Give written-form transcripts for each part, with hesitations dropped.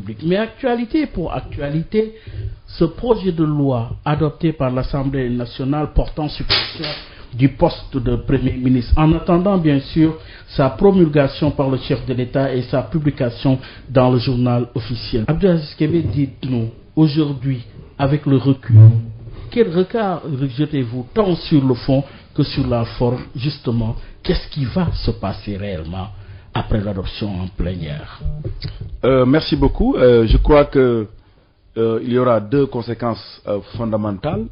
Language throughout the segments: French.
République. Mais actualité pour actualité, ce projet de loi adopté par l'Assemblée nationale portant suppression du poste de Premier ministre, en attendant bien sûr sa promulgation par le chef de l'État et sa publication dans le journal officiel. Abdelaziz Kébé, dites-nous, aujourd'hui, avec le recul, quel regard jetez-vous tant sur le fond que sur la forme, justement, qu'est-ce qui va se passer réellement après l'adoption en plénière? Merci beaucoup. Je crois que il y aura deux conséquences fondamentales,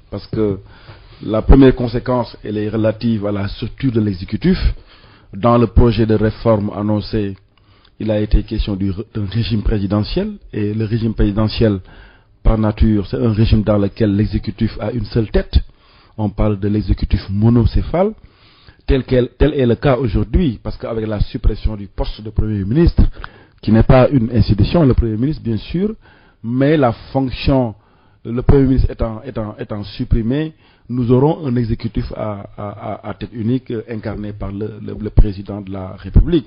parce que la première conséquence, elle est relative à la structure de l'exécutif. Dans le projet de réforme annoncé, il a été question d'un régime présidentiel, et le régime présidentiel, par nature, c'est un régime dans lequel l'exécutif a une seule tête. On parle de l'exécutif monocéphale, tel est le cas aujourd'hui, parce qu'avec la suppression du poste de Premier ministre, qui n'est pas une institution, le Premier ministre bien sûr, mais la fonction, le Premier ministre étant supprimé, nous aurons un exécutif à tête unique incarné par le président de la République.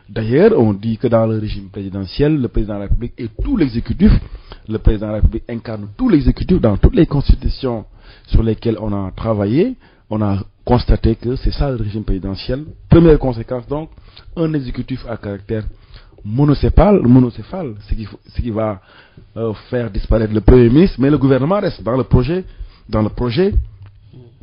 D'ailleurs, on dit que dans le régime présidentiel, le président de la République et tout l'exécutif, le président de la République incarne tout l'exécutif dans toutes les constitutions sur lesquelles on a travaillé. On a constaté que c'est ça le régime présidentiel. Première conséquence donc, un exécutif à caractère monocéphale, ce qui va faire disparaître le Premier ministre, mais le gouvernement reste dans le projet,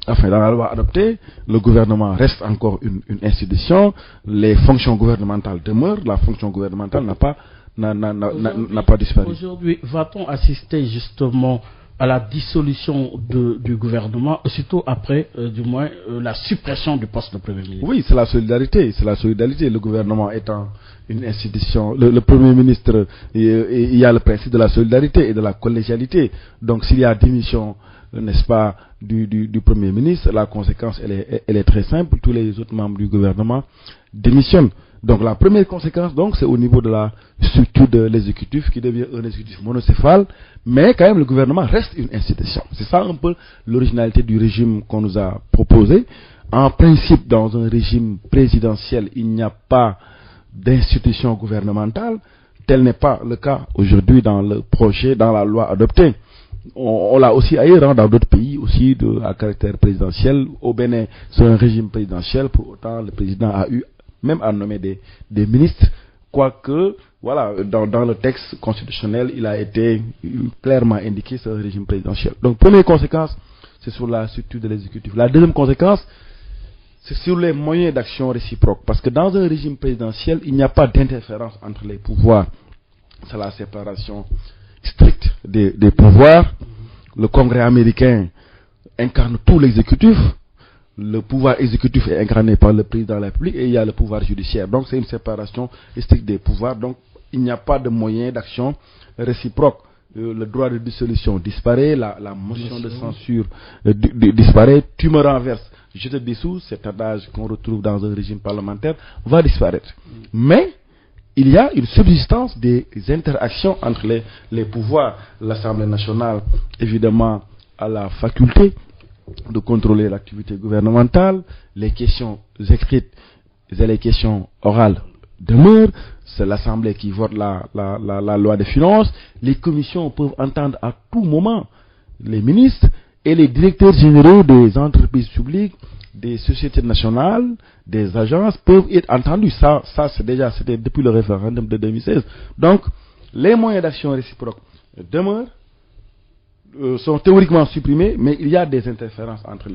enfin dans la loi adoptée, le gouvernement reste encore une institution, les fonctions gouvernementales demeurent, la fonction gouvernementale n'a pas disparu. Aujourd'hui, va-t-on assister justement à la dissolution du gouvernement, surtout après, du moins, la suppression du poste de Premier ministre? Oui, c'est la solidarité. Le gouvernement étant une institution, le Premier ministre, il y a le principe de la solidarité et de la collégialité. Donc, s'il y a démission, n'est-ce pas, du Premier ministre, la conséquence, elle est très simple. Tous les autres membres du gouvernement démissionnent. Donc, la première conséquence, donc, c'est au niveau de la structure de l'exécutif qui devient un exécutif monocéphale, mais quand même, le gouvernement reste une institution. C'est ça un peu l'originalité du régime qu'on nous a proposé. En principe, dans un régime présidentiel, il n'y a pas d'institution gouvernementale. Tel n'est pas le cas aujourd'hui dans le projet, dans la loi adoptée. On l'a aussi ailleurs, dans d'autres pays aussi à caractère présidentiel. Au Bénin, c'est un régime présidentiel. Pour autant, le président a eu même à nommer des ministres, quoique, voilà, dans le texte constitutionnel, il a été clairement indiqué c'est un régime présidentiel. Donc, première conséquence, c'est sur la structure de l'exécutif. La deuxième conséquence, c'est sur les moyens d'action réciproque. Parce que dans un régime présidentiel, il n'y a pas d'interférence entre les pouvoirs. C'est la séparation stricte des pouvoirs. Le Congrès américain incarne tout l'exécutif. Le pouvoir exécutif est incarné par le président de la République et il y a le pouvoir judiciaire. Donc c'est une séparation stricte des pouvoirs. Donc il n'y a pas de moyen d'action réciproque. Le droit de dissolution disparaît, la motion de censure disparaît. Tu me renverses, je te dissous. Cet adage qu'on retrouve dans un régime parlementaire va disparaître. Mais il y a une subsistance des interactions entre les pouvoirs. L'Assemblée nationale, évidemment, a la faculté de contrôler l'activité gouvernementale. Les questions écrites et les questions orales demeurent. C'est l'Assemblée qui vote la loi des finances. Les commissions peuvent entendre à tout moment les ministres et les directeurs généraux des entreprises publiques, des sociétés nationales, des agences peuvent être entendus. Ça c'était depuis le référendum de 2016. Donc, les moyens d'action réciproque demeurent, sont théoriquement supprimés, mais il y a des interférences entre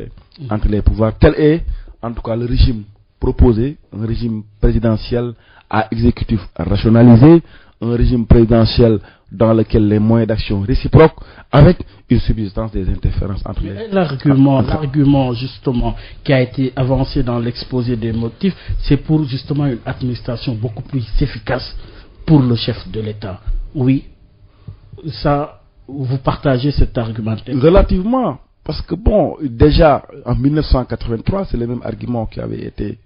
les pouvoirs. Tel est, en tout cas, le régime proposé, un régime présidentiel à exécutif rationalisé, un régime présidentiel dans lequel les moyens d'action réciproques, avec une subsistance des interférences entre les... L'argument justement qui a été avancé dans l'exposé des motifs, c'est pour justement une administration beaucoup plus efficace pour le chef de l'État. Oui, ça, vous partagez cet argumentaire? Relativement, parce que bon, déjà en 1983, c'est le même argument qui avait été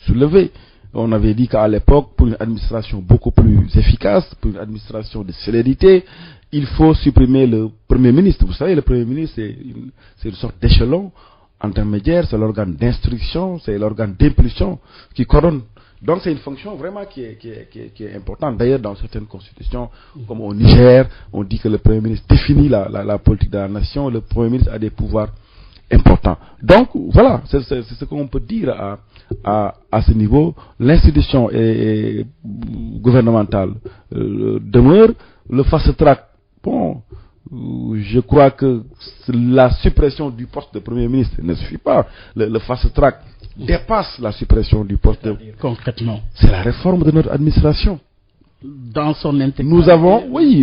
soulevé. On avait dit qu'à l'époque, pour une administration beaucoup plus efficace, pour une administration de célérité, il faut supprimer le Premier ministre. Vous savez, le Premier ministre, c'est une sorte d'échelon intermédiaire, c'est l'organe d'instruction, c'est l'organe d'impulsion qui coordonne Donc c'est une fonction vraiment qui est importante. D'ailleurs, dans certaines constitutions, comme au Niger, on dit que le Premier ministre définit la politique de la nation, le Premier ministre a des pouvoirs importants. Donc voilà, c'est ce qu'on peut dire à ce niveau. L'institution gouvernementale demeure. Le fast-track, bon, je crois que la suppression du poste de Premier ministre ne suffit pas. Le fast-track dépasse la suppression du poste de... Concrètement, c'est la réforme de notre administration. Dans son intégralité.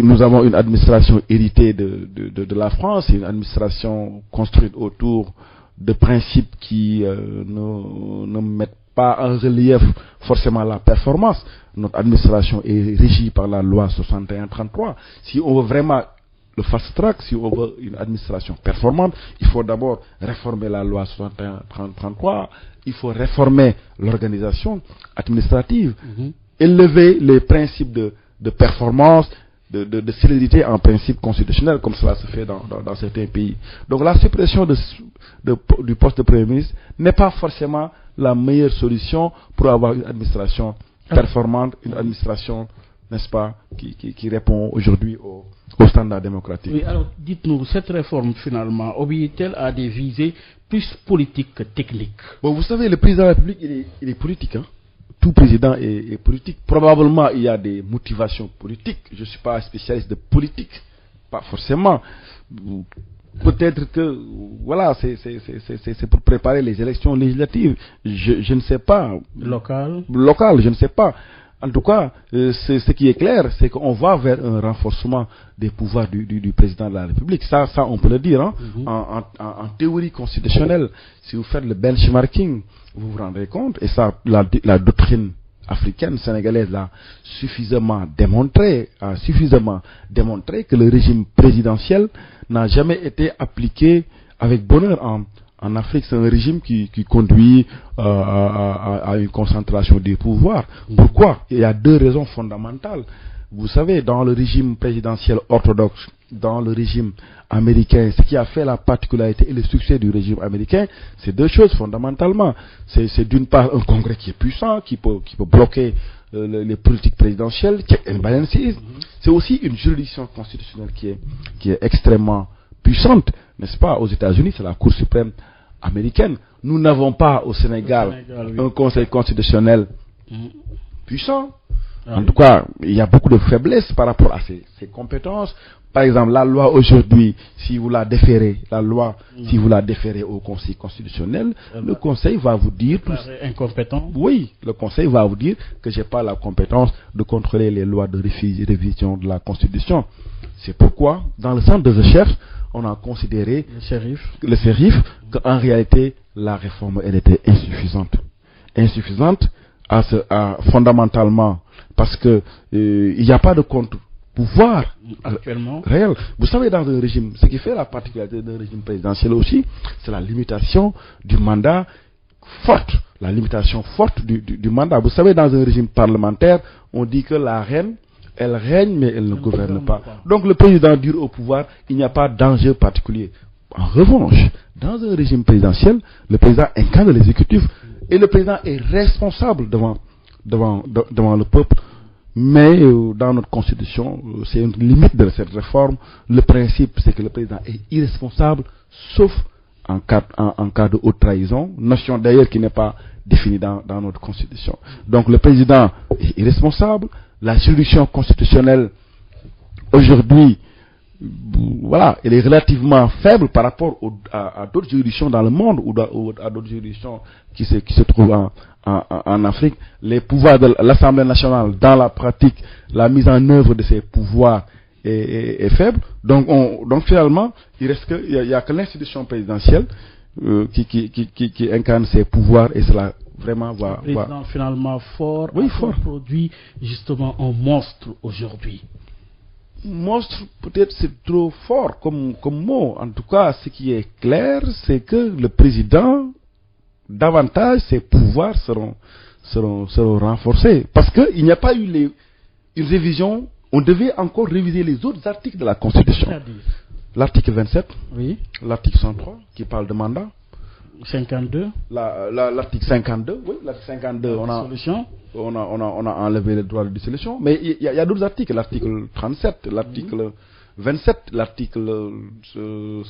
Nous avons une administration héritée de la France, une administration construite autour de principes qui ne mettent pas en relief forcément la performance. Notre administration est régie par la loi 61-33. Si on veut vraiment le fast-track, si on veut une administration performante, il faut d'abord réformer la loi 61-33, il faut réformer l'organisation administrative, élever les principes de performance, de célérité en principe constitutionnel, comme cela se fait dans certains pays. Donc la suppression du poste de Premier ministre n'est pas forcément la meilleure solution pour avoir une administration performante, une administration, n'est-ce pas, qui répond aujourd'hui aux standards démocratiques. Oui, alors dites-nous, cette réforme finalement obéit-elle à des visées plus politiques que techniques? Bon, vous savez, le président de la République, il est politique, hein. Tout président est politique. Probablement, il y a des motivations politiques. Je ne suis pas spécialiste de politique, pas forcément. Peut-être que, voilà, c'est pour préparer les élections législatives. Je ne sais pas. Local, je ne sais pas. En tout cas, ce qui est clair, c'est qu'on va vers un renforcement des pouvoirs du président de la République. Ça on peut le dire. Hein. En théorie constitutionnelle, si vous faites le benchmarking, vous vous rendrez compte, et ça, la doctrine africaine, sénégalaise a suffisamment démontré que le régime présidentiel n'a jamais été appliqué avec bonheur en Afrique. C'est un régime qui conduit à une concentration des pouvoirs. Pourquoi? Il y a deux raisons fondamentales. Vous savez, dans le régime présidentiel orthodoxe, dans le régime américain, ce qui a fait la particularité et le succès du régime américain, c'est deux choses fondamentalement. C'est d'une part un congrès qui est puissant, qui peut bloquer les politiques présidentielles, check and balances. C'est aussi une juridiction constitutionnelle qui est extrêmement puissante, n'est-ce pas? Aux États-Unis, c'est la Cour suprême américaine. Nous n'avons pas au Sénégal un conseil constitutionnel puissant. En tout cas, il y a beaucoup de faiblesses par rapport à ses compétences. Par exemple, la loi aujourd'hui, si vous la déférez au Conseil constitutionnel, le Conseil va vous dire... incompétent. Oui, le Conseil va vous dire que je n'ai pas la compétence de contrôler les lois de révision de la Constitution. C'est pourquoi, dans le centre de recherche, on a considéré le CERIF qu'en réalité, la réforme, elle était insuffisante. Insuffisante fondamentalement parce que il n'y a pas de contre-pouvoir actuellement réel. Vous savez, dans un régime, ce qui fait la particularité d'un régime présidentiel aussi, c'est la limitation du mandat forte. La limitation forte du mandat. Vous savez, dans un régime parlementaire, on dit que la reine, elle règne, mais elle ne gouverne pas. Donc le président dure au pouvoir, il n'y a pas d'enjeu particulier. En revanche, dans un régime présidentiel, le président incarne l'exécutif et le président est responsable devant le peuple. Mais dans notre constitution, c'est une limite de cette réforme. Le principe, c'est que le président est irresponsable, sauf en cas de haute trahison, notion d'ailleurs qui n'est pas définie dans notre constitution. Donc le président est irresponsable. La juridiction constitutionnelle, aujourd'hui, voilà, elle est relativement faible par rapport à d'autres juridictions dans le monde ou à d'autres juridictions qui se trouvent en Afrique. Les pouvoirs de l'Assemblée nationale, dans la pratique, la mise en œuvre de ces pouvoirs est faible. Donc finalement, il y a que l'institution présidentielle qui incarne ces pouvoirs, et cela vraiment va... Le président finalement fort, oui, fort, produit justement un monstre aujourd'hui. Monstre, peut-être c'est trop fort comme mot. En tout cas, ce qui est clair, c'est que le président, davantage, ses pouvoirs seront renforcés. Parce qu'il n'y a pas eu une révision, on devait encore réviser les autres articles de la Constitution. L'article 27, oui. L'article 103, qui parle de mandat. 52. L'article 52, oui, l'article 52, on a enlevé le droit de dissolution, mais il y a d'autres articles, l'article 37, l'article 27, l'article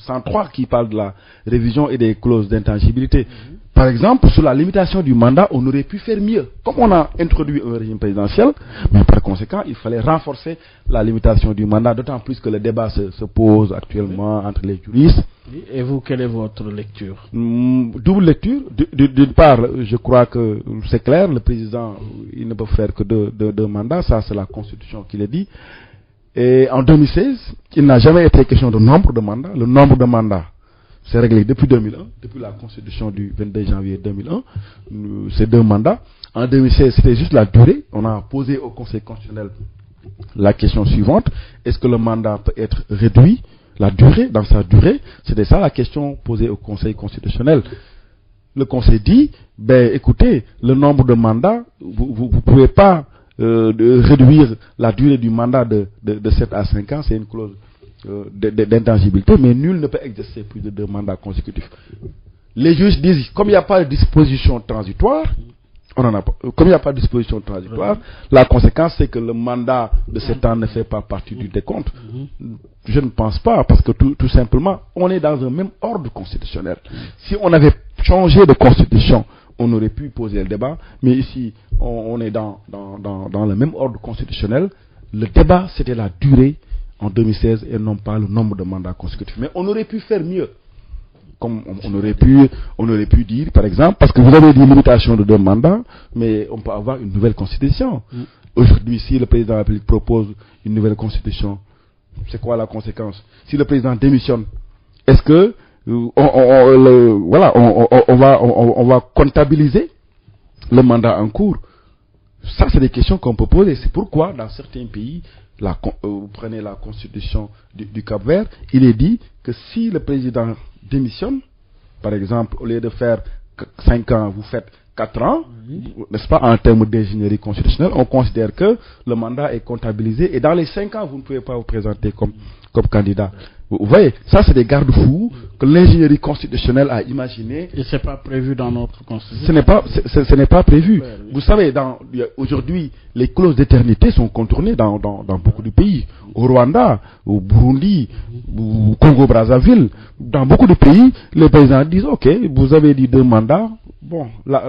103 qui parle de la révision et des clauses d'intangibilité. Par exemple, sur la limitation du mandat, on aurait pu faire mieux. Comme on a introduit un régime présidentiel, mais par conséquent, il fallait renforcer la limitation du mandat, d'autant plus que le débat se pose actuellement entre les juristes. Et vous, quelle est votre lecture? Double lecture. D'une part, je crois que c'est clair, le président, il ne peut faire que deux mandats, ça c'est la Constitution qui le dit. Et en 2016, il n'a jamais été question de nombre de mandats. Le nombre de mandats, c'est réglé depuis 2001, depuis la Constitution du 22 janvier 2001, c'est 2 mandats. En 2016, c'était juste la durée. On a posé au Conseil constitutionnel la question suivante. Est-ce que le mandat peut être réduit? La durée, dans sa durée, c'était ça la question posée au Conseil constitutionnel. Le Conseil dit, ben écoutez, le nombre de mandats, vous ne pouvez pas de réduire la durée du mandat de 7 à 5 ans, c'est une clause d'intangibilité, mais nul ne peut exercer plus de 2 mandats consécutifs. Les juges disent, comme il n'y a pas de disposition transitoire, comme il n'y a pas de disposition transitoire, la conséquence c'est que le mandat de 7 ans ne fait pas partie du décompte. Je ne pense pas, parce que tout simplement, on est dans un même ordre constitutionnel. Si on avait changé de constitution, on aurait pu poser le débat, mais ici, on est dans le même ordre constitutionnel. Le débat, c'était la durée en 2016 et non pas le nombre de mandats consécutifs. Mais on aurait pu faire mieux. Comme on aurait pu dire, par exemple, parce que vous avez dit limitation de 2 mandats, mais on peut avoir une nouvelle constitution. Aujourd'hui, si le président de la République propose une nouvelle constitution, c'est quoi la conséquence? Si le président démissionne, est-ce que on va comptabiliser le mandat en cours? Ça, c'est des questions qu'on peut poser. C'est pourquoi, dans certains pays, vous prenez la constitution du Cap-Vert, il est dit que si le président démissionne, par exemple, au lieu de faire 5 ans, vous faites 4 ans, n'est-ce pas, en termes d'ingénierie constitutionnelle, on considère que le mandat est comptabilisé et dans les 5 ans, vous ne pouvez pas vous présenter comme candidat. Vous voyez, ça c'est des garde-fous que l'ingénierie constitutionnelle a imaginé. Et c'est pas prévu dans notre constitution. Ce n'est pas prévu. Vous savez, aujourd'hui, les clauses d'éternité sont contournées dans beaucoup de pays. Au Rwanda, au Burundi, au Congo-Brazzaville, dans beaucoup de pays, les présidents disent, ok, vous avez dit 2 mandats, bon, là,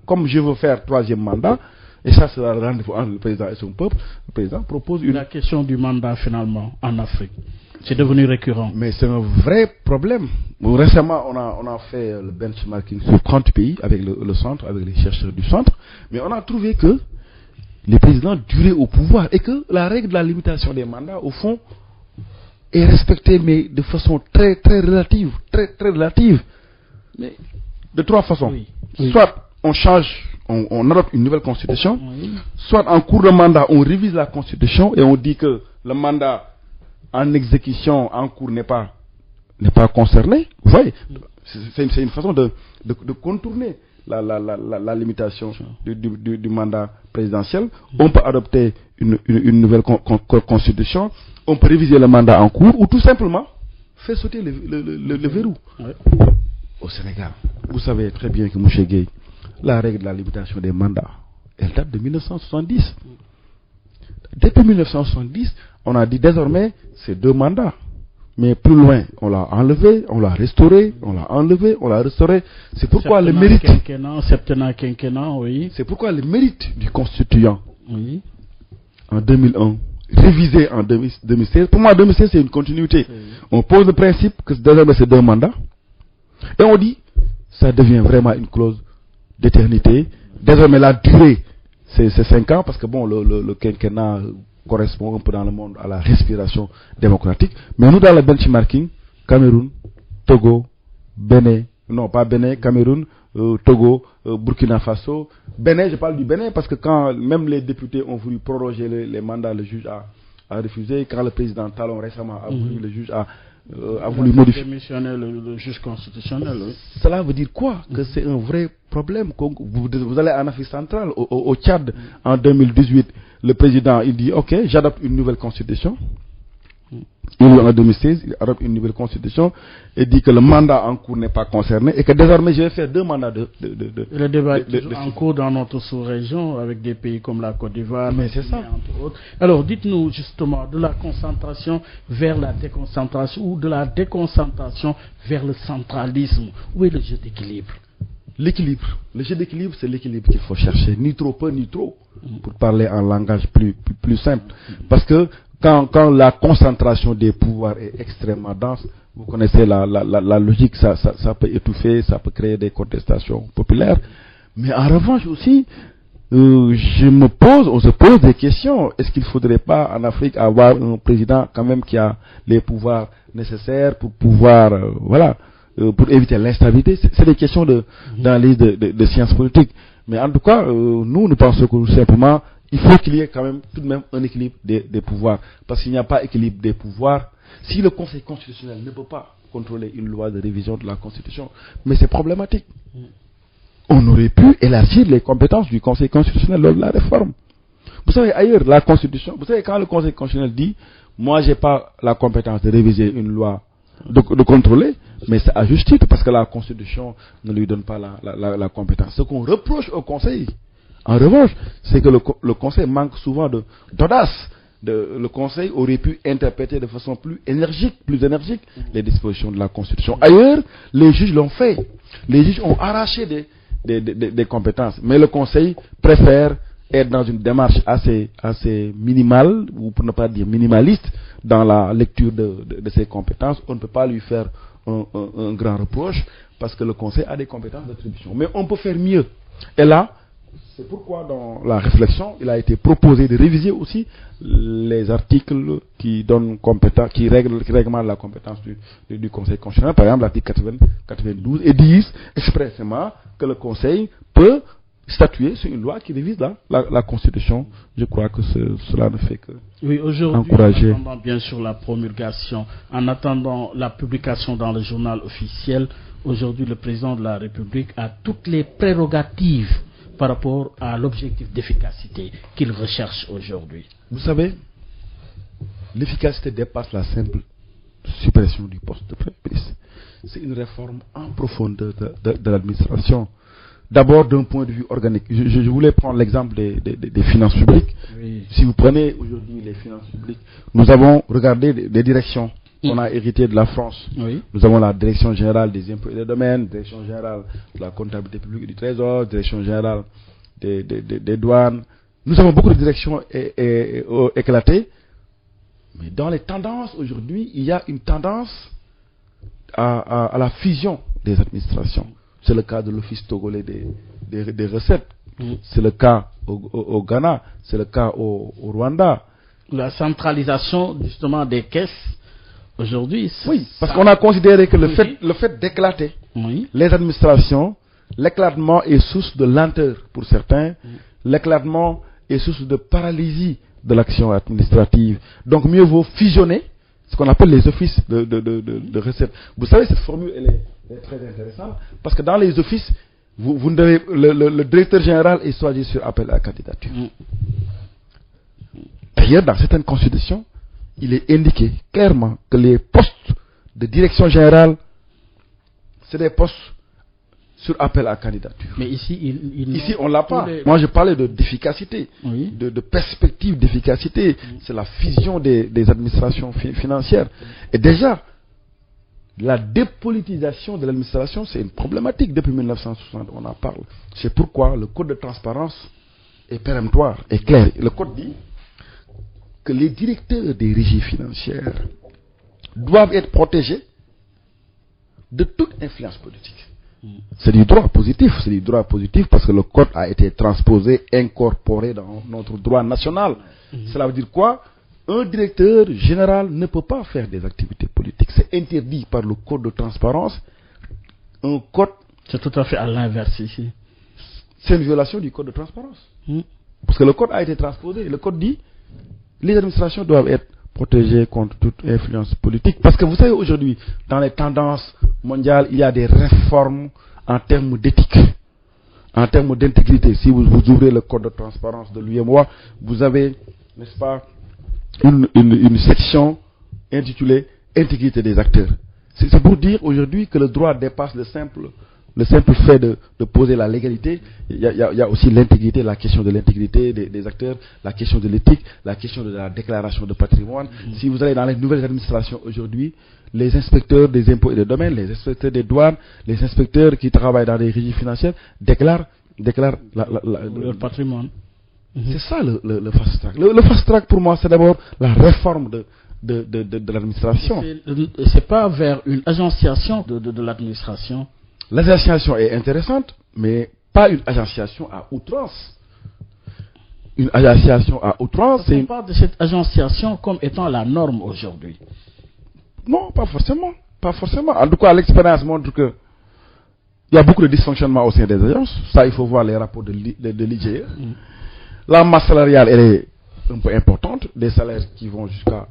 comme je veux faire 3e mandat, et ça sera le rendez-vous entre le président et son peuple, le président propose La question du mandat finalement en Afrique. C'est devenu récurrent. Mais c'est un vrai problème. Récemment, on a fait le benchmarking sur 30 pays avec le centre, avec les chercheurs du centre. Mais on a trouvé que les présidents duraient au pouvoir et que la règle de la limitation des mandats, au fond, est respectée, mais de façon très, très relative. Très, très relative. Mais de 3 façons. Oui. Soit on change, on adopte une nouvelle constitution. Oui. Soit en cours de mandat, on révise la constitution et on dit que le mandat en exécution en cours n'est pas concerné. Vous voyez, c'est une façon de contourner la limitation du mandat présidentiel. On peut adopter une nouvelle constitution, on peut réviser le mandat en cours ou tout simplement faire sauter le verrou. Ouais. Au Sénégal, vous savez très bien que M. Gueye, la règle de la limitation des mandats, elle date de 1970. Depuis 1970, on a dit désormais c'est 2 mandats. Mais plus loin, on l'a enlevé, on l'a restauré, on l'a enlevé, on l'a restauré. C'est pourquoi le mérite. Oui. C'est pourquoi le mérite du constituant, oui, en 2001, révisé en 2016. Pour moi, 2016 c'est une continuité. Oui. On pose le principe que désormais c'est 2 mandats. Et on dit, ça devient vraiment une clause d'éternité. Désormais la durée, c'est 5 ans, parce que bon, le quinquennat correspond un peu dans le monde à la respiration démocratique. Mais nous, dans le benchmarking, Cameroun, Togo, Bénin, non pas Bénin, Cameroun, Togo, Burkina Faso. Bénin, je parle du Bénin parce que quand même les députés ont voulu proroger les mandats, le juge a refusé. Quand le président Talon récemment a voulu, le juge a voulu modifier. Le juge constitutionnel. Oui. Cela veut dire quoi? Que c'est un vrai problème. Vous allez en Afrique centrale, au Tchad, en 2018, le président il dit ok, j'adopte une nouvelle constitution. En 2016, il adopte une nouvelle constitution et dit que le mandat en cours n'est pas concerné et que désormais je vais faire 2 mandats Le débat est toujours en cours dans notre sous-région avec des pays comme la Côte d'Ivoire, mais c'est ça. Entre autres. Alors dites-nous justement de la concentration vers la déconcentration ou de la déconcentration vers le centralisme. Où est le jeu d'équilibre? L'équilibre. Le jeu d'équilibre, c'est l'équilibre qu'il faut chercher, ni trop peu ni trop, pour parler en langage plus simple. Parce que quand la concentration des pouvoirs est extrêmement dense, vous connaissez la logique, ça peut étouffer, ça peut créer des contestations populaires. Mais en revanche aussi, on se pose des questions. Est-ce qu'il ne faudrait pas en Afrique avoir un président quand même qui a les pouvoirs nécessaires pour pouvoir, pour éviter l'instabilité? C'est des questions d'analyse de sciences politiques. Mais en tout cas, nous pensons que simplement, il faut qu'il y ait quand même tout de même un équilibre des pouvoirs. Parce qu'il n'y a pas équilibre des pouvoirs. Si le Conseil constitutionnel ne peut pas contrôler une loi de révision de la Constitution, mais c'est problématique. On aurait pu élargir les compétences du Conseil constitutionnel lors de la réforme. Vous savez, ailleurs, la Constitution, vous savez, quand le Conseil constitutionnel dit, moi, j'ai pas la compétence de réviser une loi, de contrôler, mais c'est à juste titre, parce que la Constitution ne lui donne pas la compétence. Ce qu'on reproche au Conseil, en revanche, c'est que le Conseil manque souvent d'audace. Le Conseil aurait pu interpréter de façon plus énergique les dispositions de la Constitution. Ailleurs, les juges l'ont fait. Les juges ont arraché des compétences. Mais le Conseil préfère être dans une démarche assez minimale, ou pour ne pas dire minimaliste, dans la lecture de ses compétences. On ne peut pas lui faire un grand reproche, parce que le Conseil a des compétences d'attribution. Mais on peut faire mieux. Et là, c'est pourquoi dans la réflexion, il a été proposé de réviser aussi les articles qui réglementent la compétence du Conseil constitutionnel. Par exemple, l'article 92 et 10 expressément que le Conseil peut statuer sur une loi qui révise la Constitution. Je crois que cela ne fait que encourager. En attendant bien sûr la promulgation, en attendant la publication dans le journal officiel, aujourd'hui le président de la République a toutes les prérogatives par rapport à l'objectif d'efficacité qu'il recherche aujourd'hui. Vous savez, l'efficacité dépasse la simple suppression du poste de Premier ministre. C'est une réforme en profondeur de l'administration. D'abord d'un point de vue organique. Je voulais prendre l'exemple des finances publiques. Oui. Si vous prenez aujourd'hui les finances publiques, nous avons regardé des directions qu'on a héritées de la France. Oui. Nous avons la direction générale des impôts et des domaines, direction générale de la comptabilité publique et du trésor, direction générale des douanes. Nous avons beaucoup de directions éclatées. Mais dans les tendances aujourd'hui, il y a une tendance à la fusion des administrations. C'est le cas de l'Office togolais des recettes. C'est le cas au Ghana. C'est le cas au Rwanda. La centralisation justement des caisses aujourd'hui. Oui, parce qu'on a considéré que le fait d'éclater les administrations, l'éclatement est source de lenteur pour certains. L'éclatement est source de paralysie de l'action administrative. Donc mieux vaut fusionner ce qu'on appelle les offices de recettes. Vous savez, cette formule, elle est très intéressante, parce que dans les offices, vous devez, le directeur général est choisi sur appel à candidature. D'ailleurs, dans certaines constitutions, il est indiqué clairement que les postes de direction générale, c'est des postes sur appel à candidature. Mais ici on l'a pas. Moi, je parlais d'efficacité, de perspective d'efficacité. C'est la fusion des administrations financières. Et déjà, la dépolitisation de l'administration, c'est une problématique depuis 1960. On en parle. C'est pourquoi le code de transparence est péremptoire, est clair. Le code dit que les directeurs des régies financières doivent être protégés de toute influence politique. C'est du droit positif, parce que le code a été transposé, incorporé dans notre droit national. Cela veut dire quoi? Un directeur général ne peut pas faire des activités politiques. C'est interdit par le code de transparence. Un code... C'est tout à fait à l'inverse ici. C'est une violation du code de transparence. Parce que le code a été transposé. Le code dit les administrations doivent être protégées contre toute influence politique. Parce que vous savez, aujourd'hui, dans les tendances mondiales, il y a des réformes en termes d'éthique, en termes d'intégrité. Si vous ouvrez le code de transparence de l'UEMOA, vous avez, n'est-ce pas, une section intitulé Intégrité des acteurs. C'est pour dire aujourd'hui que le droit dépasse le simple fait de poser la légalité. Il y a aussi l'intégrité, la question de l'intégrité des acteurs, la question de l'éthique, la question de la déclaration de patrimoine. Si vous allez dans les nouvelles administrations aujourd'hui, les inspecteurs des impôts et des domaines, les inspecteurs des douanes, les inspecteurs qui travaillent dans des régies financières déclarent leur patrimoine. C'est ça le fast track. Le fast track pour moi, c'est d'abord la réforme de l'administration. C'est pas vers une agenciation de l'administration. L'agenciation est intéressante, mais pas une agenciation à outrance. Une agenciation à outrance, on parle de cette agenciation comme étant la norme aujourd'hui. Non, pas forcément. Pas forcément. En tout cas, l'expérience montre que il y a beaucoup de dysfonctionnements au sein des agences. Ça, il faut voir les rapports de l'IGE. La masse salariale, elle est un peu importante. Des salaires qui vont jusqu'à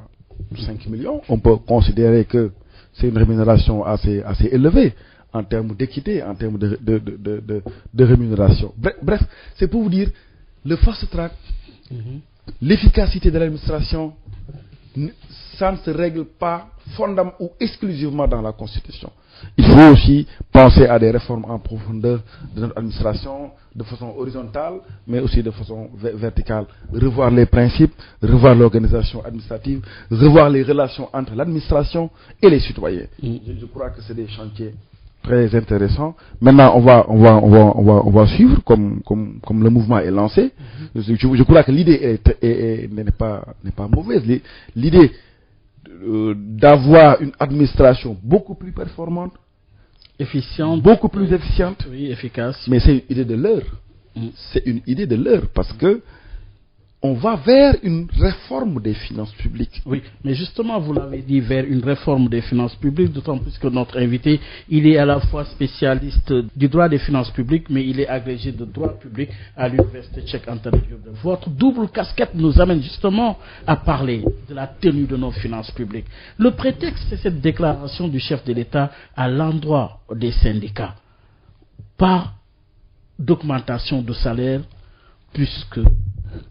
5 millions. On peut considérer que c'est une rémunération assez élevée en termes d'équité, en termes de rémunération. Bref, c'est pour vous dire, le fast track, l'efficacité de l'administration, ça ne se règle pas fondamentalement ou exclusivement dans la Constitution. Il faut aussi penser à des réformes en profondeur de notre administration, de façon horizontale, mais aussi de façon verticale. Revoir les principes, revoir l'organisation administrative, revoir les relations entre l'administration et les citoyens. Je crois que c'est des chantiers très intéressants. Maintenant, on va suivre comme le mouvement est lancé. Je crois que l'idée n'est pas mauvaise. L'idée d'avoir une administration beaucoup plus performante, efficiente, beaucoup plus efficiente, oui, efficace. Mais c'est une idée de l'heure. C'est une idée de l'heure parce que on va vers une réforme des finances publiques. Oui, mais justement, vous l'avez dit, vers une réforme des finances publiques, d'autant plus que notre invité, il est à la fois spécialiste du droit des finances publiques, mais il est agrégé de droit public à l'université tchèque Anthony Joubert. Votre double casquette nous amène justement à parler de la tenue de nos finances publiques. Le prétexte, c'est cette déclaration du chef de l'État à l'endroit des syndicats par d'augmentation de salaire, puisque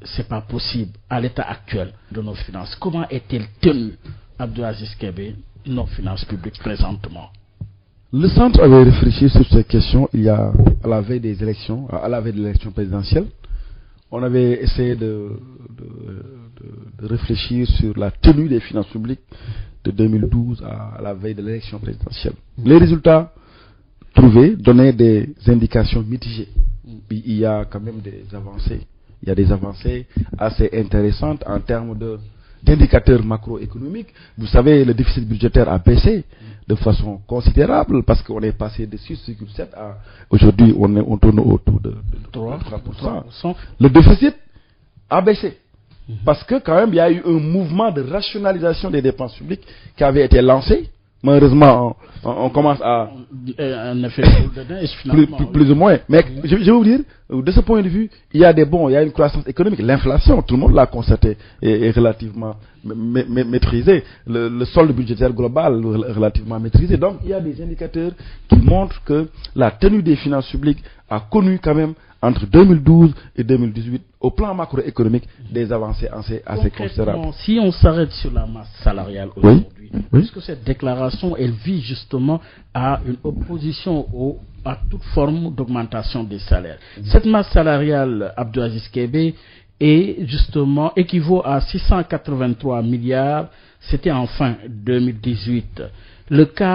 c'est pas possible à l'état actuel de nos finances. Comment est-elle tenue, Abdou-Aziz Kébé, nos finances publiques présentement? Le centre avait réfléchi sur ces questions il y a à la veille des élections, à la veille de l'élection présidentielle. On avait essayé de réfléchir sur la tenue des finances publiques de 2012 à la veille de l'élection présidentielle. Les résultats trouvés donnaient des indications mitigées. Il y a quand même des avancées. Il y a des avancées assez intéressantes en termes d'indicateurs macroéconomiques. Vous savez, le déficit budgétaire a baissé de façon considérable parce qu'on est passé de 6,7 à aujourd'hui on tourne autour de 3%. Le déficit a baissé parce que quand même il y a eu un mouvement de rationalisation des dépenses publiques qui avait été lancé. Malheureusement, on commence à un effet plus ou moins. Mais je vais vous dire, de ce point de vue, il y a une croissance économique. L'inflation, tout le monde l'a constaté, est relativement maîtrisée. Le solde budgétaire global est relativement maîtrisé. Donc, il y a des indicateurs qui montrent que la tenue des finances publiques a connu quand même entre 2012 et 2018, au plan macroéconomique, des avancées assez considérables. Si on s'arrête sur la masse salariale aujourd'hui, puisque cette déclaration, elle vise justement à une opposition à toute forme d'augmentation des salaires. Cette masse salariale, Abdou-Aziz Kébé, est justement équivaut à 683 milliards, c'était en fin 2018.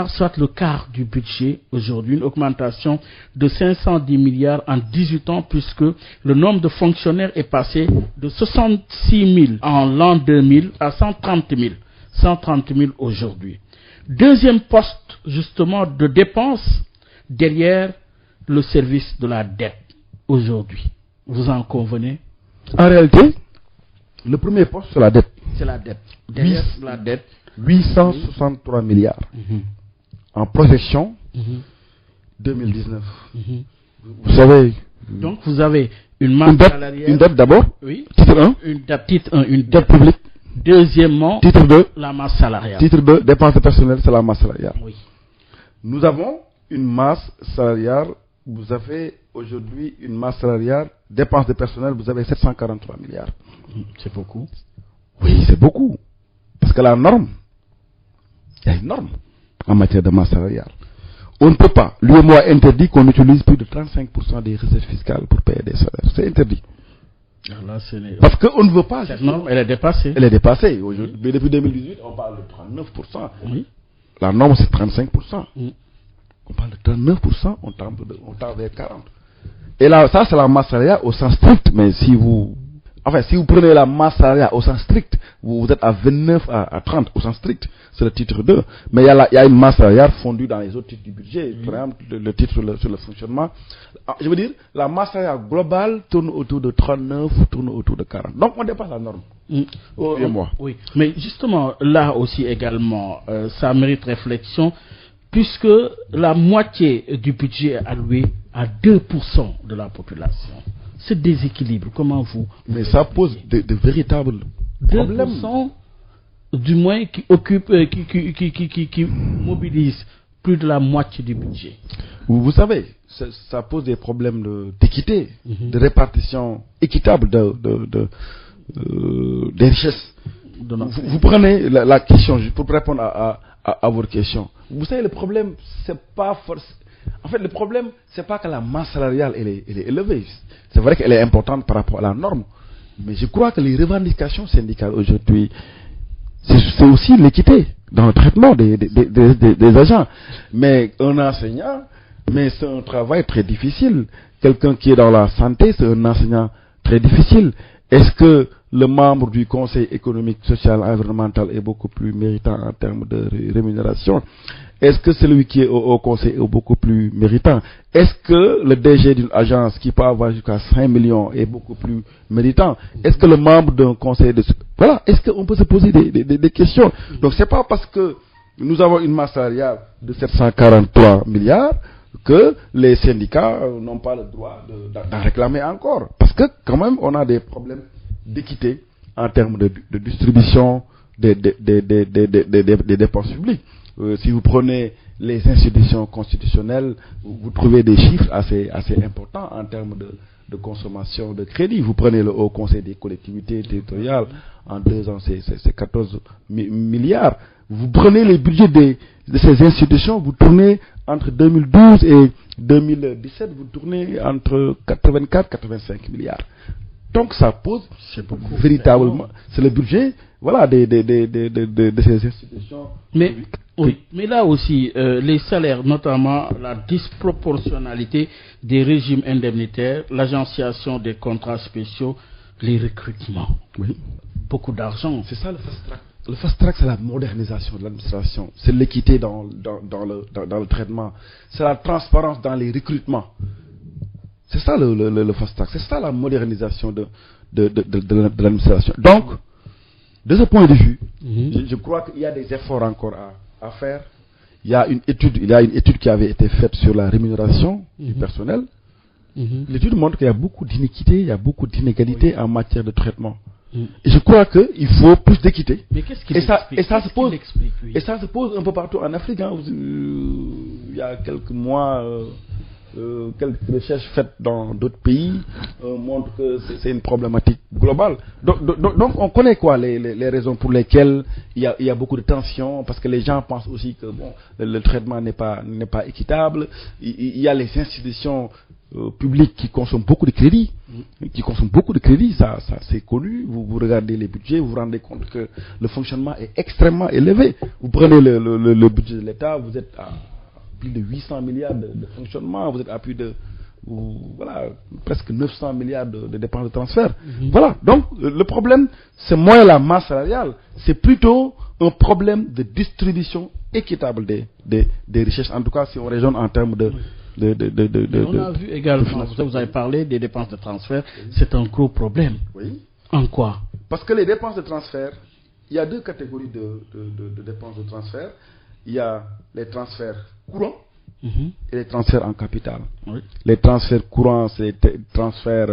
Soit le quart du budget aujourd'hui, une augmentation de 510 milliards en 18 ans, puisque le nombre de fonctionnaires est passé de 66 000 en l'an 2000 à 130 000 aujourd'hui. Deuxième poste, justement, de dépenses derrière le service de la dette aujourd'hui. Vous en convenez? En réalité, le premier poste, c'est la dette. C'est la dette. Derrière la dette, 863 milliards en projection 2019. Vous savez. Donc vous avez une masse salariale. Une dette d'abord. Oui. Titre 1. Une dette publique. Deuxièmement, titre 2. La masse salariale. Titre 2. Dépenses personnelles, c'est la masse salariale. Oui. Nous avons une masse salariale. Vous avez aujourd'hui une masse salariale. Dépenses de personnel, vous avez 743 milliards. C'est beaucoup. Oui, c'est beaucoup. Parce que la norme Il y a une norme en matière de masse salariale. On ne peut pas. L'UEMOA interdit qu'on utilise plus de 35% des recettes fiscales pour payer des salaires. C'est interdit. Là, parce qu'on ne veut pas. Cette norme, elle est dépassée. Elle est dépassée. Aujourd'hui, mais depuis 2018, on parle de 39%. Oui. La norme, c'est 35%. On parle de 39%, on tend vers 40%. Et là, ça, c'est la masse salariale au sens strict. Mais si vous prenez la masse salariale au sens strict, vous êtes à 29 à 30 au sens strict. C'est le titre 2. Mais il y a une masse salariale fondue dans les autres titres du budget. Par exemple, le titre sur le fonctionnement. Je veux dire, la masse salariale globale tourne autour de 39, tourne autour de 40. Donc, on dépasse la norme. Oui. Mais justement, là aussi également, ça mérite réflexion, puisque la moitié du budget est alloué à 2% de la population. Ce déséquilibre, comment vous... Mais ça pose de véritables problèmes. 2% du moins qui occupe, qui mobilise plus de la moitié du budget. Vous savez, ça pose des problèmes d'équité, de répartition équitable des richesses. Vous prenez la question, pour répondre à votre question. Vous savez, le problème, c'est pas forcément... En fait, le problème, c'est pas que la masse salariale elle est élevée. C'est vrai qu'elle est importante par rapport à la norme. Mais je crois que les revendications syndicales aujourd'hui, c'est aussi l'équité dans le traitement des agents. Mais un enseignant, c'est un travail très difficile. Quelqu'un qui est dans la santé, c'est un enseignant très difficile. Est-ce que le membre du Conseil économique, social et environnemental est beaucoup plus méritant en termes de rémunération? Est-ce que celui qui est au Conseil est beaucoup plus méritant? Est-ce que le DG d'une agence qui peut avoir jusqu'à 5 millions est beaucoup plus méritant? Est-ce que le membre d'un conseil de... Voilà, est-ce qu'on peut se poser des questions? Donc c'est pas parce que nous avons une masse salariale de 743 milliards que les syndicats n'ont pas le droit d'en réclamer encore. Parce que quand même, on a des problèmes d'équité en termes de distribution des dépenses publiques. Si vous prenez les institutions constitutionnelles, vous trouvez des chiffres assez importants en termes de consommation de crédit. Vous prenez le Haut Conseil des collectivités territoriales, en 2 ans, c'est 14 milliards. Vous prenez les budgets de ces institutions, vous tournez entre 2012 et 2017, vous tournez entre 84 et 85 milliards. Donc ça pose véritablement, c'est le budget, voilà, de ces institutions. Mais là aussi, les salaires, notamment la disproportionnalité des régimes indemnitaires, l'agenciation des contrats spéciaux, les recrutements. Oui. Beaucoup d'argent. C'est ça le fast track. Le fast track, c'est la modernisation de l'administration, c'est l'équité dans le traitement, c'est la transparence dans les recrutements. C'est ça le fast track, c'est ça la modernisation de l'administration. Donc, de ce point de vue, je crois qu'il y a des efforts encore à faire. Il y a une étude qui avait été faite sur la rémunération du personnel. L'étude montre qu'il y a beaucoup d'iniquité, il y a beaucoup d'inégalités en matière de traitement. Et je crois qu'il faut plus d'équité. Mais qu'est-ce qui l'explique? Et ça se pose un peu partout en Afrique. Il y a quelques mois, quelques recherches faites dans d'autres pays montrent que c'est une problématique globale. Donc on connaît quoi les raisons pour lesquelles il y a beaucoup de tensions, parce que les gens pensent aussi que le traitement n'est pas équitable. Il y a les institutions publiques qui consomment beaucoup de crédit, ça c'est connu. Vous regardez les budgets, vous vous rendez compte que le fonctionnement est extrêmement élevé. Vous prenez le budget de l'État, vous êtes à plus de 800 milliards de fonctionnement, vous êtes à plus de presque 900 milliards de dépenses de transfert. Voilà, donc le problème, c'est moins la masse salariale, c'est plutôt un problème de distribution équitable des richesses, en tout cas si on raisonne en termes on a vu également, vous avez parlé des dépenses de transfert, c'est un gros problème. Oui. En quoi? Parce que les dépenses de transfert, il y a 2 catégories de dépenses de transfert. Il y a les transferts courants et les transferts en capital. Oui. Les transferts courants, c'est les transferts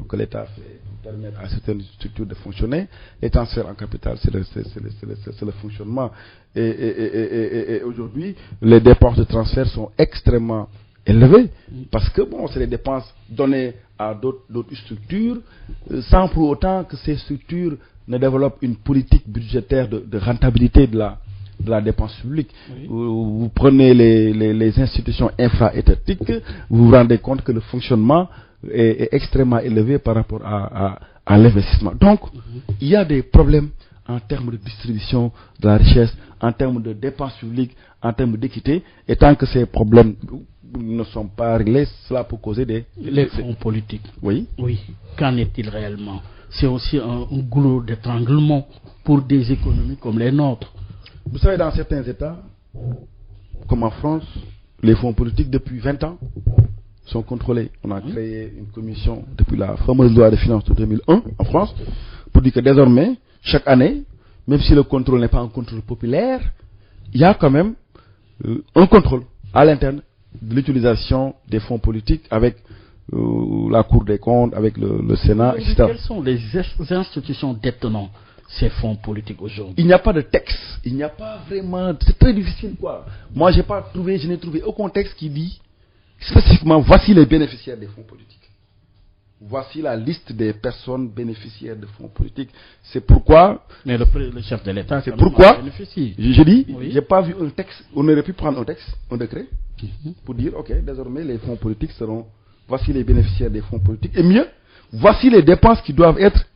que l'État fait pour permettre à certaines structures de fonctionner. Les transferts en capital, c'est le fonctionnement. Et aujourd'hui, les dépenses de transfert sont extrêmement élevées parce que c'est des dépenses données à d'autres structures sans pour autant que ces structures ne développent une politique budgétaire de rentabilité de de la dépense publique. Oui. Vous prenez les institutions infra-étatiques, vous vous rendez compte que le fonctionnement est extrêmement élevé par rapport à l'investissement. Donc, il y a des problèmes en termes de distribution de la richesse, en termes de dépenses publiques, en termes d'équité, et tant que ces problèmes ne sont pas réglés, cela peut causer les fonds politiques. Oui. Oui. Qu'en est-il réellement? C'est aussi un goulot d'étranglement pour des économies comme les nôtres. Vous savez, dans certains États, comme en France, les fonds politiques, depuis 20 ans, sont contrôlés. On a créé une commission depuis la fameuse loi de finances de 2001 en France, pour dire que désormais, chaque année, même si le contrôle n'est pas un contrôle populaire, il y a quand même un contrôle à l'interne de l'utilisation des fonds politiques avec la Cour des comptes, avec le Sénat, etc. Quelles sont les institutions détenant ces fonds politiques aujourd'hui? Il n'y a pas de texte. Il n'y a pas vraiment... C'est très difficile, quoi. Moi, je n'ai trouvé aucun texte qui dit spécifiquement, voici les bénéficiaires des fonds politiques. Voici la liste des personnes bénéficiaires de fonds politiques. C'est pourquoi... Mais le chef de l'État... C'est pourquoi, je dis, oui. je n'ai pas vu un texte. On aurait pu prendre un texte, un décret, pour dire, ok, désormais, les fonds politiques seront... Voici les bénéficiaires des fonds politiques. Et mieux, voici les dépenses qui doivent être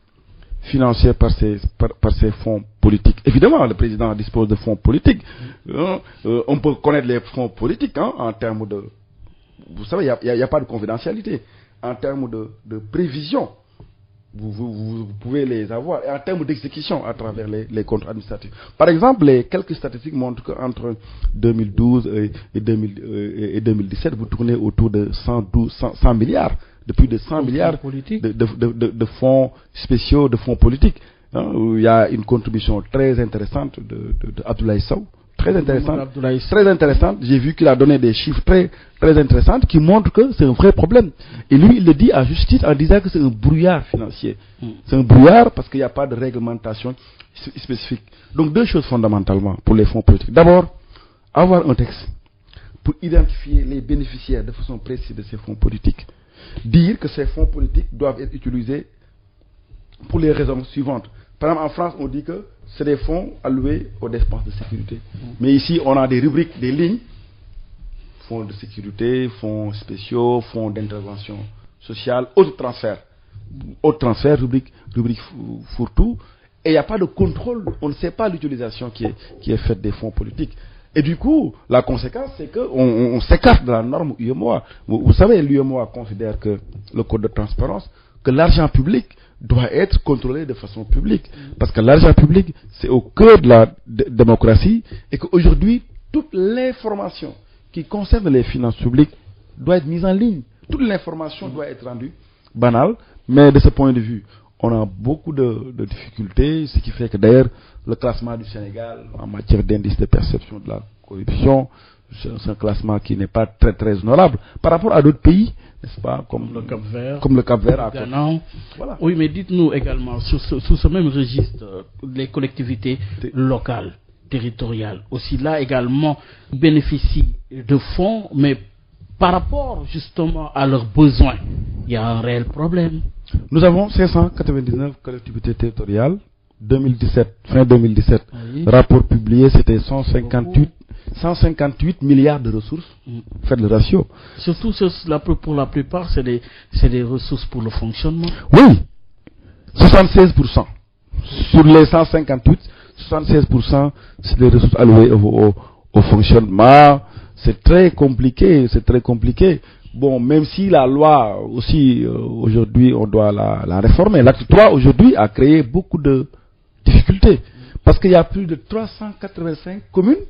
financées par ces fonds politiques. Évidemment, le président dispose de fonds politiques. On peut connaître les fonds politiques en termes de... Vous savez, il n'y a pas de confidentialité. En termes de prévision, vous pouvez les avoir. Et en termes d'exécution à travers les comptes administratifs. Par exemple, les quelques statistiques montrent qu'entre 2012 et 2017, vous tournez autour de 100 milliards, de plus de 100 milliards de fonds spéciaux, de fonds politiques. Il y a une contribution très intéressante de Abdoulaye Sow. Très intéressante. J'ai vu qu'il a donné des chiffres très, très intéressants qui montrent que c'est un vrai problème. Et lui, il le dit à justice en disant que c'est un brouillard financier. C'est un brouillard parce qu'il n'y a pas de réglementation spécifique. Donc, deux choses fondamentalement pour les fonds politiques. D'abord, avoir un texte pour identifier les bénéficiaires de façon précise de ces fonds politiques. Dire que ces fonds politiques doivent être utilisés pour les raisons suivantes. Par exemple, en France, on dit que c'est des fonds alloués aux dépenses de sécurité. Mais ici, on a des rubriques, des lignes. Fonds de sécurité, fonds spéciaux, fonds d'intervention sociale, autres transferts. Autres transferts, rubrique fourre-tout. Et il n'y a pas de contrôle. On ne sait pas l'utilisation qui est faite des fonds politiques. Et du coup, la conséquence, c'est qu'on s'écarte de la norme UEMOA. Vous savez, l'UEMOA considère que le code de transparence, que l'argent public doit être contrôlé de façon publique. Parce que l'argent public, c'est au cœur de la démocratie et qu'aujourd'hui, toute l'information qui concerne les finances publiques doit être mise en ligne. Toute l'information doit être rendue banale. Mais de ce point de vue, on a beaucoup de difficultés, ce qui fait que d'ailleurs, le classement du Sénégal en matière d'indice de perception de la corruption, c'est un classement qui n'est pas très très honorable par rapport à d'autres pays, n'est-ce pas, comme le Cap-Vert, voilà. Oui, mais dites-nous également sous ce même registre, les collectivités locales, territoriales, aussi là également bénéficient de fonds, mais par rapport justement à leurs besoins, il y a un réel problème. Nous avons 599 collectivités territoriales. 2017, fin 2017, rapport publié, c'était 158 milliards de ressources. Faites le ratio. Surtout pour la plupart, c'est des ressources pour le fonctionnement. Oui, 76%. Sur les 158, 76%, c'est des ressources allouées au fonctionnement. C'est très compliqué, Bon, même si la loi aussi, aujourd'hui, on doit la réformer. L'acte 3, aujourd'hui, a créé beaucoup de difficultés. Parce qu'il y a plus de 385 communes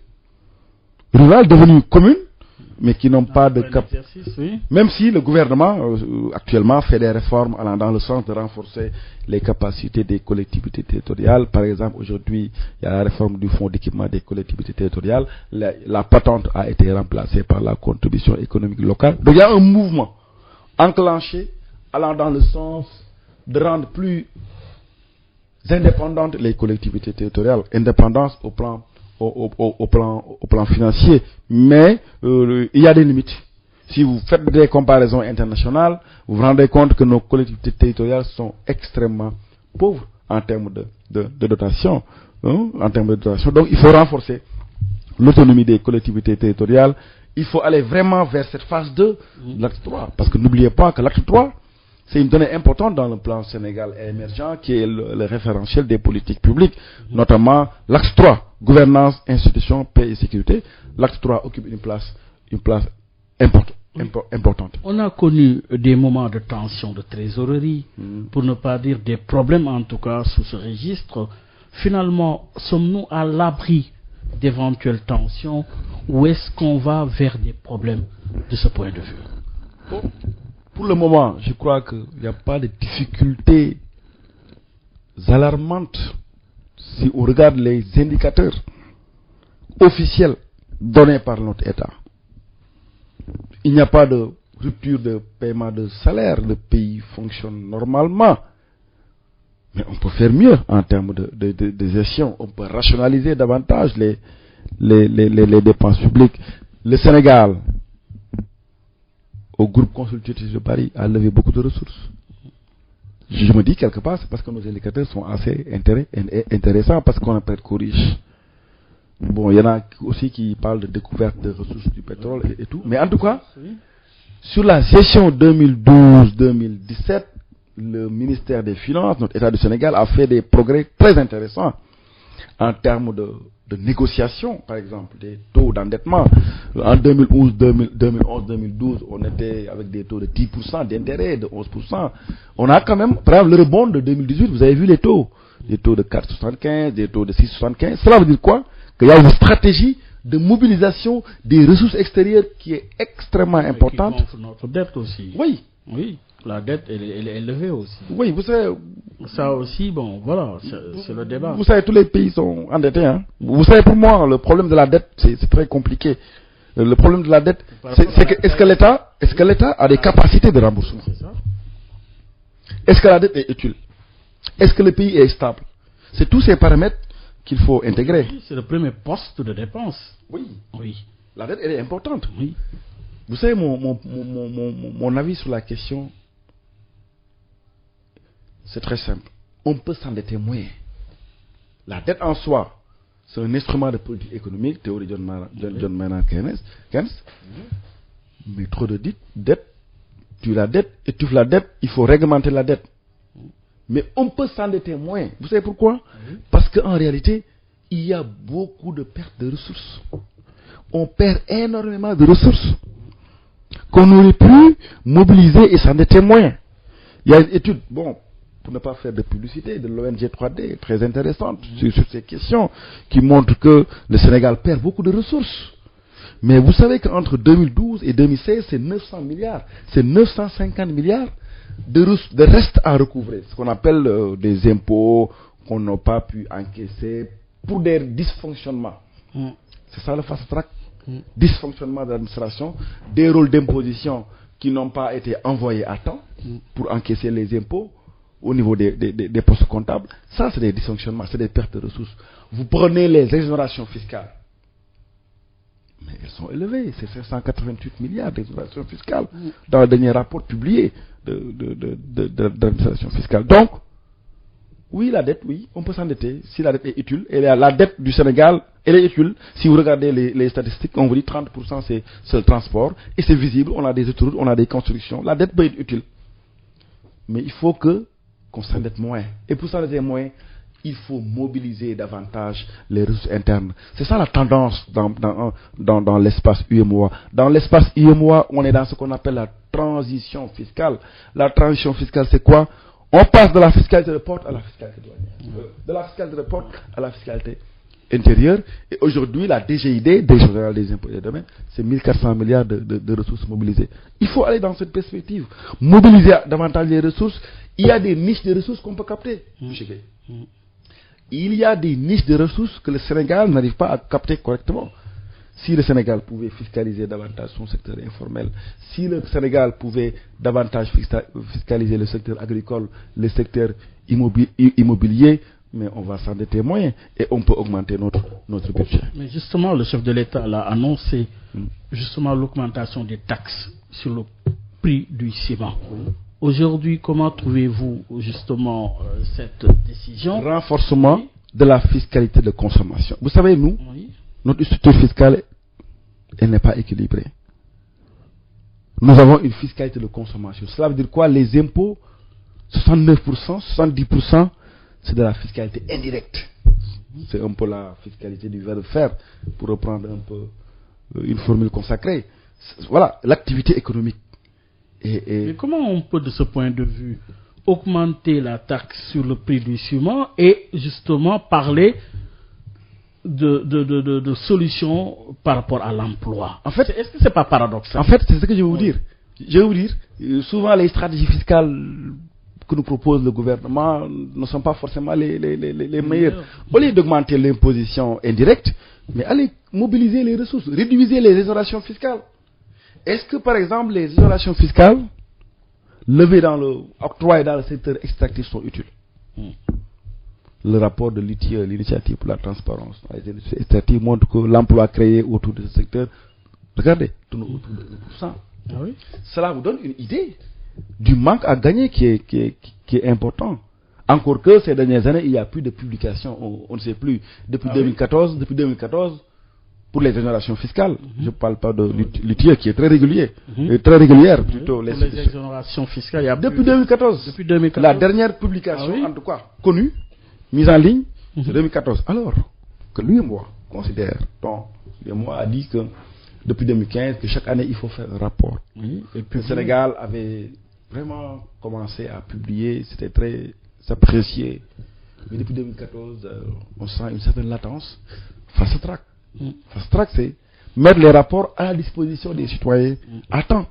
rurales devenues communes, mais qui n'ont pas de cap. Oui. Même si le gouvernement, actuellement, fait des réformes allant dans le sens de renforcer les capacités des collectivités territoriales. Par exemple, aujourd'hui, il y a la réforme du fonds d'équipement des collectivités territoriales. La patente a été remplacée par la contribution économique locale. Donc, il y a un mouvement enclenché allant dans le sens de rendre plus indépendantes les collectivités territoriales. Indépendance au plan financier. Mais il y a des limites. Si vous faites des comparaisons internationales, vous vous rendez compte que nos collectivités territoriales sont extrêmement pauvres en termes de dotation. Donc il faut renforcer l'autonomie des collectivités territoriales, il faut aller vraiment vers cette phase 2 de l'acte 3. Parce que n'oubliez pas que l'acte 3, c'est une donnée importante dans le plan Sénégal émergent qui est le référentiel des politiques publiques, notamment l'acte 3, gouvernance, institutions, paix et sécurité. L'acte 3 occupe une place importante. On a connu des moments de tension, de trésorerie, pour ne pas dire des problèmes en tout cas sous ce registre. Finalement, sommes-nous à l'abri d'éventuelles tensions ou est-ce qu'on va vers des problèmes de ce point de vue? Pour le moment, je crois qu'il n'y a pas de difficultés alarmantes si on regarde les indicateurs officiels donnés par notre État. Il n'y a pas de rupture de paiement de salaire, le pays fonctionne normalement. Mais on peut faire mieux en termes de gestion. On peut rationaliser davantage les dépenses publiques. Le Sénégal, au groupe consultatif de Paris, a levé beaucoup de ressources. Je me dis quelque part, c'est parce que nos indicateurs sont assez intéressants, parce qu'on est presque riche. Bon, il y en a aussi qui parlent de découverte de ressources du pétrole et tout. Mais en tout cas, sur la gestion 2012-2017, le ministère des Finances, notre État du Sénégal, a fait des progrès très intéressants en termes de négociation, par exemple, des taux d'endettement. En 2011-2012, on était avec des taux de 10% d'intérêt, de 11%. On a quand même, par exemple, le rebond de 2018, vous avez vu les taux. Des taux de 4,75, des taux de 6,75. Cela veut dire quoi? Qu'il y a une stratégie de mobilisation des ressources extérieures qui est extrêmement importante. Qui gonfle notre dette aussi. Oui. Oui. La dette, elle est élevée aussi. Oui, vous savez. Ça aussi, bon, voilà, c'est le débat. Vous savez, tous les pays sont endettés. Hein? Vous savez, pour moi, le problème de la dette, c'est très compliqué. Le problème de la dette, c'est que est-ce que l'État a des capacités de remboursement? C'est ça. Est-ce que la dette est utile? Est-ce que le pays est stable? C'est tous ces paramètres qu'il faut intégrer. C'est le premier poste de dépense. Oui. Oui. La dette, elle est importante. Oui. Vous savez, mon avis sur la question, c'est très simple. On peut s'endetter moins. La dette en soi, c'est un instrument de politique économique, théorie de John Maynard Keynes. Mais trop de dette, tu la dette, étouffe la dette, il faut réglementer la dette. Mais on peut s'endetter moins. Vous savez pourquoi? Parce qu'en réalité, il y a beaucoup de pertes de ressources. On perd énormément de ressources qu'on aurait pu mobiliser et s'endetter moins. Il y a une étude, bon, pour ne pas faire de publicité, de l'ONG 3D, très intéressante sur ces questions, qui montre que le Sénégal perd beaucoup de ressources. Mais vous savez qu'entre 2012 et 2016, c'est 900 milliards, c'est 950 milliards de reste à recouvrer, ce qu'on appelle des impôts qu'on n'a pas pu encaisser pour des dysfonctionnements. C'est ça le fast track. Dysfonctionnement de l'administration, des rôles d'imposition qui n'ont pas été envoyés à temps pour encaisser les impôts au niveau des postes comptables. Ça, c'est des dysfonctionnements, c'est des pertes de ressources. Vous prenez les exonérations fiscales, mais elles sont élevées, c'est 588 milliards d'exonérations fiscales dans le dernier rapport publié de l'administration fiscale. Donc, oui, la dette, oui, on peut s'endetter si la dette est utile. Et la dette du Sénégal, elle est utile. Si vous regardez les statistiques, on vous dit 30% c'est le transport. Et c'est visible, on a des autoroutes, on a des constructions. La dette peut être utile. Mais il faut qu'on s'endette moins. Et pour s'endetter moins, il faut mobiliser davantage les ressources internes. C'est ça la tendance dans l'espace UEMOA. Dans l'espace UEMOA, on est dans ce qu'on appelle la transition fiscale. La transition fiscale, c'est quoi? On passe de la fiscalité de porte à la fiscalité douanière. De la fiscalité de porte à la fiscalité intérieure. Et aujourd'hui, la DGID, Direction générale des impôts et des domaines, c'est 1400 milliards de ressources mobilisées. Il faut aller dans cette perspective. Mobiliser davantage les ressources. Il y a des niches de ressources qu'on peut capter. Il y a des niches de ressources que le Sénégal n'arrive pas à capter correctement. Si le Sénégal pouvait fiscaliser davantage son secteur informel, si le Sénégal pouvait davantage fiscaliser le secteur agricole, le secteur immobilier, mais on va s'endetter moins et on peut augmenter notre budget. Mais justement, le chef de l'État a annoncé justement l'augmentation des taxes sur le prix du ciment. Aujourd'hui, comment trouvez-vous justement cette décision? Renforcement de la fiscalité de consommation. Vous savez, nous, notre structure fiscale, elle n'est pas équilibrée. Nous avons une fiscalité de consommation. Cela veut dire quoi? Les impôts, 69%, 70%, c'est de la fiscalité indirecte. C'est un peu la fiscalité du verre de fer, pour reprendre un peu une formule consacrée. Voilà, l'activité économique. Mais comment on peut, de ce point de vue, augmenter la taxe sur le prix du ciment et justement parler de solutions par rapport à l'emploi? En fait, est-ce que c'est pas paradoxal? En fait, c'est ce que je vais vous dire. Je vais vous dire, souvent les stratégies fiscales que nous propose le gouvernement ne sont pas forcément les meilleures. Au lieu d'augmenter l'imposition indirecte, mais allez mobiliser les ressources, réduisez les exonérations fiscales. Est-ce que, par exemple, les exonérations fiscales levées octroyées dans le secteur extractif sont utiles? Le rapport de l'ITIE, l'initiative pour la transparence extractive, montre que l'emploi créé autour de ce secteur, regardez, tourne autour de 1%. Ah oui? Cela vous donne une idée du manque à gagner qui est important. Encore que ces dernières années, il n'y a plus de publication, on ne sait plus. Depuis 2014, pour les exonérations fiscales, je ne parle pas de l'ITIE qui est très régulier, très régulière plutôt. Pour les exonérations fiscales, il y a depuis 2014. La dernière publication, en tout cas connue, mise en ligne, c'est 2014. Alors que lui et moi considère, moi a dit que depuis 2015, que chaque année il faut faire un rapport. Et puis le Sénégal avait vraiment commencé à publier, c'était très apprécié. Mais depuis 2014, on sent une certaine latence. Fast track. Fast track, c'est mettre les rapports à la disposition des citoyens à temps.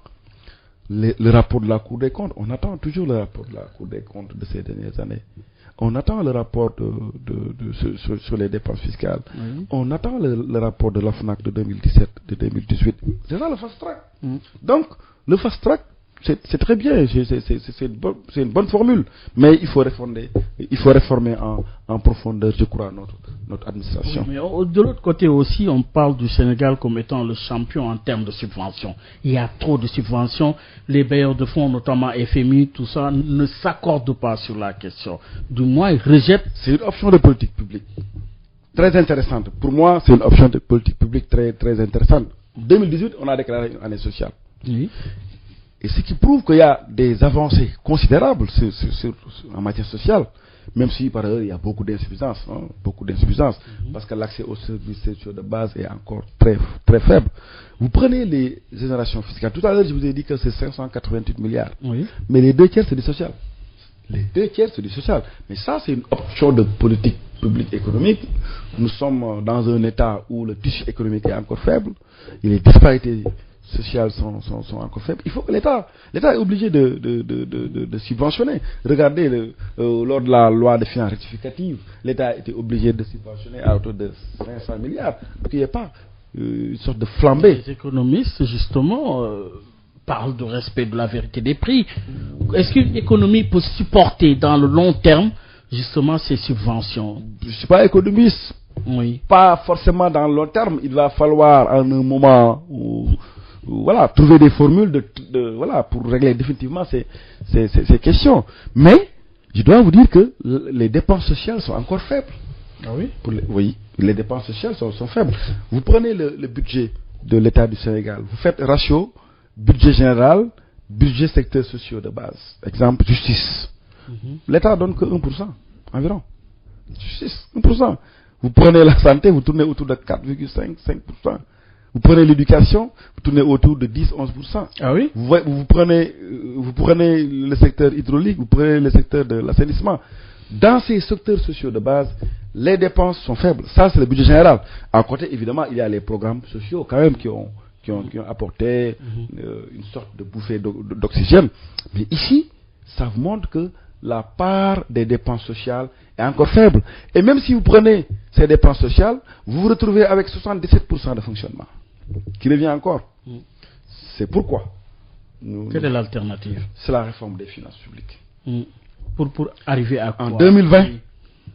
Le rapport de la Cour des comptes, on attend toujours le rapport de la Cour des comptes de ces dernières années. On attend le rapport sur les dépenses fiscales. On attend le rapport de l'OFNAC de 2017, de 2018. C'est ça le fast track. Donc, le fast track, c'est très bien, c'est une bonne formule, mais il faut réformer en profondeur, je crois, notre administration. Oui, mais de l'autre côté aussi, on parle du Sénégal comme étant le champion en termes de subventions. Il y a trop de subventions, les bailleurs de fonds, notamment FMI, tout ça, ne s'accordent pas sur la question. Du moins, ils rejettent. C'est une option de politique publique très intéressante. Pour moi, c'est une option de politique publique très, très intéressante. En 2018, on a déclaré une année sociale. Oui. Et ce qui prouve qu'il y a des avancées considérables en matière sociale, même si par ailleurs il y a beaucoup d'insuffisances, parce que l'accès aux services sociaux de base est encore très, très faible. Vous prenez les exonérations fiscales. Tout à l'heure, je vous ai dit que c'est 588 milliards. Oui. Mais les 2 tiers, c'est du social. Mais ça, c'est une option de politique publique économique. Nous sommes dans un état où le tissu économique est encore faible, et les disparités sociales sont encore faibles. Il faut que l'État est obligé de subventionner. Regardez, lors de la loi de finances rectificative, l'État était obligé de subventionner à hauteur de 500 milliards pour qu'il n'y ait pas une sorte de flambée. Les économistes, justement, parlent de respect de la vérité des prix. Est-ce qu'une économie peut supporter dans le long terme, justement, ces subventions? Je ne suis pas économiste. Oui. Pas forcément dans le long terme. Il va falloir, en un moment où trouver des formules pour régler définitivement ces questions. Mais je dois vous dire que les dépenses sociales sont encore faibles. Ah oui? Oui, les dépenses sociales sont faibles. Vous prenez le budget de l'État du Sénégal, vous faites ratio budget général, budget secteurs sociaux de base. Exemple, justice. L'État donne que 1% environ. Justice, 1%. Vous prenez la santé, vous tournez autour de 4,5%. Vous prenez l'éducation, vous tournez autour de 10-11%. Ah oui? Vous prenez le secteur hydraulique, vous prenez le secteur de l'assainissement. Dans ces secteurs sociaux de base, les dépenses sont faibles. Ça, c'est le budget général. À côté, évidemment, il y a les programmes sociaux quand même qui ont apporté une sorte de bouffée d'oxygène. Mais ici, ça vous montre que la part des dépenses sociales est encore faible. Et même si vous prenez ces dépenses sociales, vous vous retrouvez avec 77% de fonctionnement, qui revient encore. C'est pourquoi. Quelle est l'alternative? C'est la réforme des finances publiques. Pour arriver à quoi? En 2020,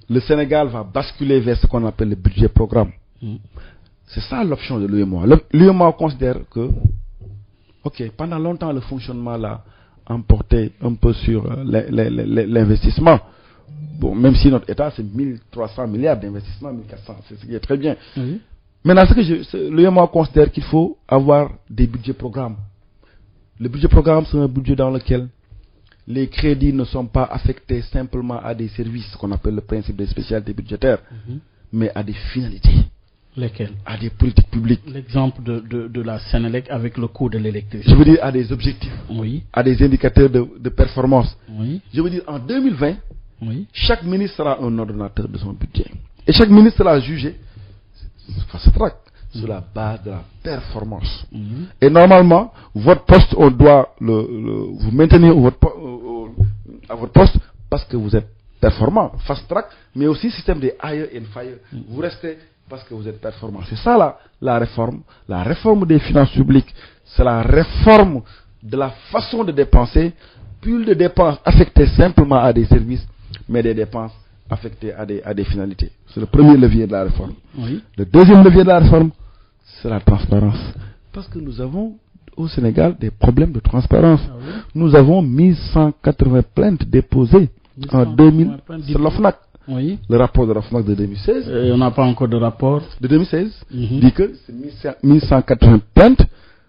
le Sénégal va basculer vers ce qu'on appelle le budget programme. C'est ça l'option de l'UEMOA. L'UEMOA considère que, pendant longtemps, le fonctionnement l'a emporté un peu sur l'investissement. Bon, même si notre État, c'est 1300 milliards d'investissements, 1400, c'est ce qui est très bien. Maintenant, l'UEMOA considère qu'il faut avoir des budgets programmes. Le budget programme, c'est un budget dans lequel les crédits ne sont pas affectés simplement à des services, qu'on appelle le principe des spécialités budgétaires, mais à des finalités. Lesquels? À des politiques publiques. L'exemple de la Sénélec avec le coût de l'électricité. Je veux dire à des objectifs, Oui. à des indicateurs de performance. Oui. Je veux dire en 2020, Oui. chaque ministre sera un ordonnateur de son budget. Et chaque ministre sera jugé sur la base de la performance. Et normalement, votre poste, on doit vous maintenir à votre poste parce que vous êtes performant. Fast track, mais aussi système de hire and fire. Vous restez parce que vous êtes performant. C'est ça la réforme. La réforme des finances publiques, c'est la réforme de la façon de dépenser, plus de dépenses affectées simplement à des services, mais des dépenses affectées à des finalités. C'est le premier levier de la réforme. Oui. Le deuxième levier de la réforme, c'est la transparence. Parce que nous avons au Sénégal des problèmes de transparence. Ah oui. Nous avons 1180 plaintes déposées en 2000 sur l'OFNAC. Oui. Le rapport de l'OFNAC de 2016. On n'a pas encore de rapport. De 2016 dit que c'est 1180 plaintes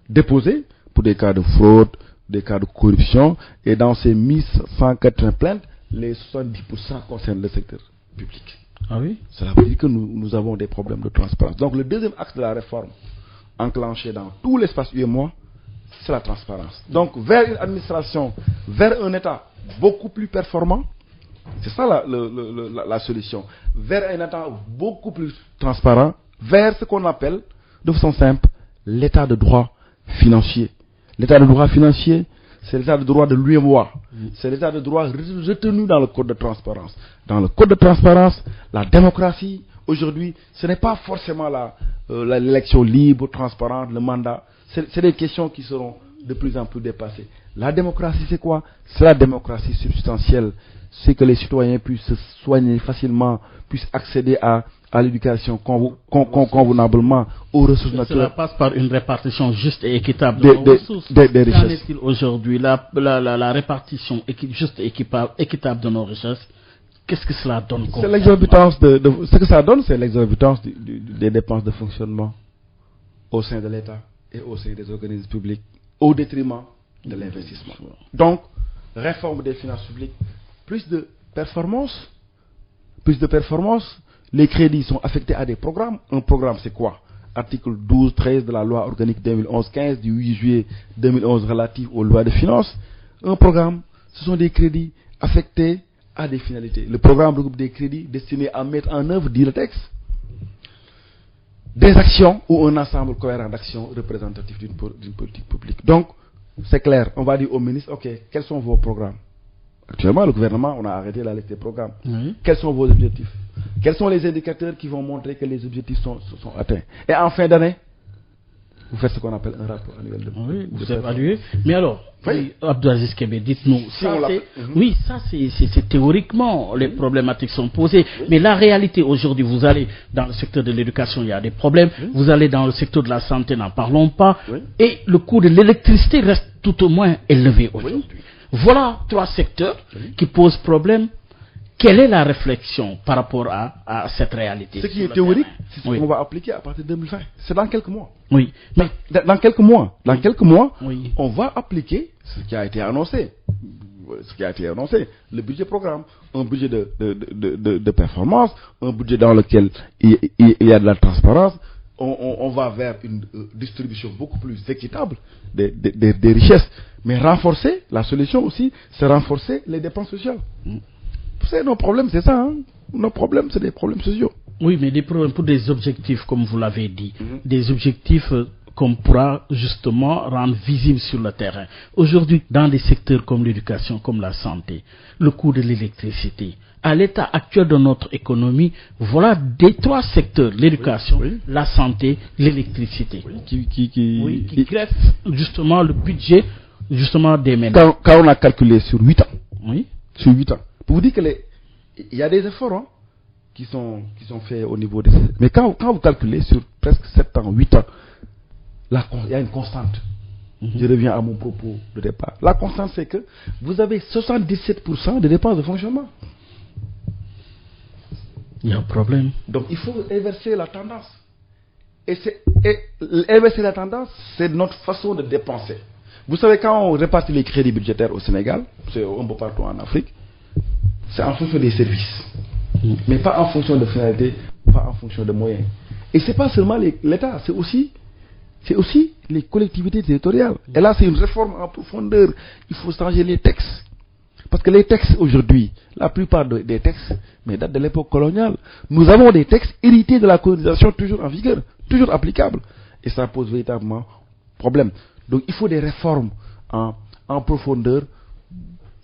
déposées pour des cas de fraude, des cas de corruption. Et dans ces 1180 plaintes, les 70% concernent le secteur public. Ah oui. Cela veut dire que nous avons des problèmes de transparence. Donc le deuxième axe de la réforme, enclenché dans tout l'espace UEMOA, c'est la transparence. Donc vers une administration, vers un État beaucoup plus performant, c'est ça la solution. Vers un État beaucoup plus transparent, vers ce qu'on appelle, de façon simple, l'état de droit financier. L'état de droit financier, c'est l'état de droit de l'UEMOA. C'est l'état de droit retenu dans le code de transparence. Dans le code de transparence, la démocratie, aujourd'hui, ce n'est pas forcément l'élection libre, transparente, le mandat. C'est des questions qui seront de plus en plus dépassées. La démocratie, c'est quoi? C'est la démocratie substantielle. C'est que les citoyens puissent se soigner facilement, puissent accéder à l'éducation convenablement, aux ressources naturelles. Cela passe par une répartition juste et équitable de nos ressources. Des Qu'en richesses. est-il aujourd'hui? La répartition juste et équitable de nos richesses, qu'est-ce que cela donne? C'est l'exorbitance ce que ça donne, c'est l'exorbitance des dépenses de fonctionnement au sein de l'État et au sein des organismes publics, au détriment de l'investissement. Donc, réforme des finances publiques, plus de performance, les crédits sont affectés à des programmes. Un programme, c'est quoi? Article 12-13 de la loi organique 2011-15 du 8 juillet 2011 relative aux lois de finances. Un programme, ce sont des crédits affectés à des finalités. Le programme regroupe des crédits destinés à mettre en œuvre, dit le texte, des actions ou un ensemble cohérent d'actions représentatives d'une politique publique. Donc, c'est clair, on va dire au ministre, ok, quels sont vos programmes? Actuellement, le gouvernement, on a arrêté la liste des programmes. Oui. Quels sont vos objectifs? Quels sont les indicateurs qui vont montrer que les objectifs sont atteints? Et en fin d'année, vous faites ce qu'on appelle un rapport annuel de Oui, vous évaluez. Mais alors, Oui. Abdelaziz Kébé, dites-nous. Si on l'appelle- Oui, ça c'est théoriquement, les problématiques sont posées. Mais la réalité aujourd'hui, vous allez dans le secteur de l'éducation, il y a des problèmes. Vous allez dans le secteur de la santé, n'en parlons pas. Oui. Et le coût de l'électricité reste tout au moins élevé aujourd'hui. Voilà trois secteurs qui posent problème. Quelle est la réflexion par rapport à cette réalité? Ce qui sur est le théorique, terrain? c'est ce Oui. qu'on va appliquer à partir de 2020. C'est dans quelques mois. Oui, mais Dans quelques mois, Oui. on va appliquer ce qui a été annoncé. Le budget programme, un budget de performance, un budget dans lequel il y a de la transparence. On va vers une distribution beaucoup plus équitable des richesses. Mais renforcer, la solution aussi, c'est renforcer les dépenses sociales. C'est nos problèmes, c'est ça. Hein? Nos problèmes, c'est des problèmes sociaux. Oui, mais des problèmes pour des objectifs, comme vous l'avez dit, des objectifs qu'on pourra justement rendre visibles sur le terrain. Aujourd'hui, dans des secteurs comme l'éducation, comme la santé, le coût de l'électricité, à l'état actuel de notre économie, voilà des trois secteurs, l'éducation, Oui. la santé, l'électricité, qui greffent justement le budget justement des ménages. Quand on a calculé sur 8 ans, Oui. pour vous dire que il y a des efforts hein, qui sont faits au niveau des... Mais quand vous calculez sur presque 7 ans, 8 ans, il y a une constante. Je reviens à mon propos de départ. La constante, c'est que vous avez 77% de dépenses de fonctionnement. Il y a un problème. Donc il faut inverser la tendance. Et inverser la tendance, c'est notre façon de dépenser. Vous savez, quand on répartit les crédits budgétaires au Sénégal, c'est un peu partout en Afrique, c'est en fonction des services. Mais pas en fonction de finalité, pas en fonction de moyens. Et c'est pas seulement l'État, c'est aussi les collectivités territoriales. Et là, c'est une réforme en profondeur. Il faut changer les textes. Parce que les textes aujourd'hui, la plupart des textes, mais datent de l'époque coloniale. Nous avons des textes hérités de la colonisation toujours en vigueur, toujours applicables. Et ça pose véritablement problème. Donc il faut des réformes en profondeur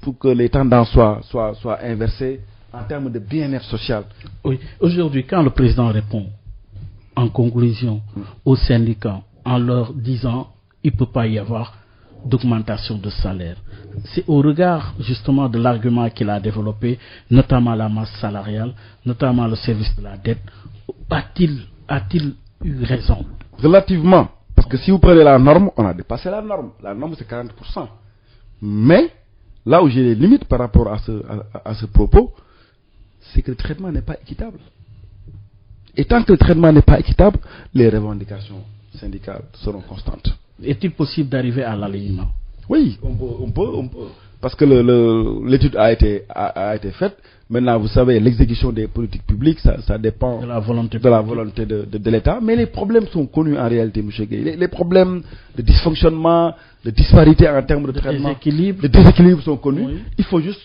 pour que les tendances soient inversées en termes de bien-être social. Oui, aujourd'hui, quand le président répond en conclusion aux syndicats en leur disant il ne peut pas y avoir d'augmentation de salaire, c'est au regard justement de l'argument qu'il a développé, notamment la masse salariale, notamment le service de la dette. A-t-il eu raison? Relativement, parce que si vous prenez la norme, on a dépassé la norme. La norme c'est 40%. Mais là où j'ai les limites par rapport à ce propos, c'est que le traitement n'est pas équitable. Et tant que le traitement n'est pas équitable, les revendications syndicales seront constantes. Est-il possible d'arriver à l'alignement? Oui, on peut. Parce que l'étude a été faite. Maintenant, vous savez, l'exécution des politiques publiques, ça dépend de la volonté de l'État. Mais les problèmes sont connus en réalité, M. Gueye. Les problèmes de dysfonctionnement, de disparité en termes de traitement, de déséquilibre sont connus. Oui. Il faut juste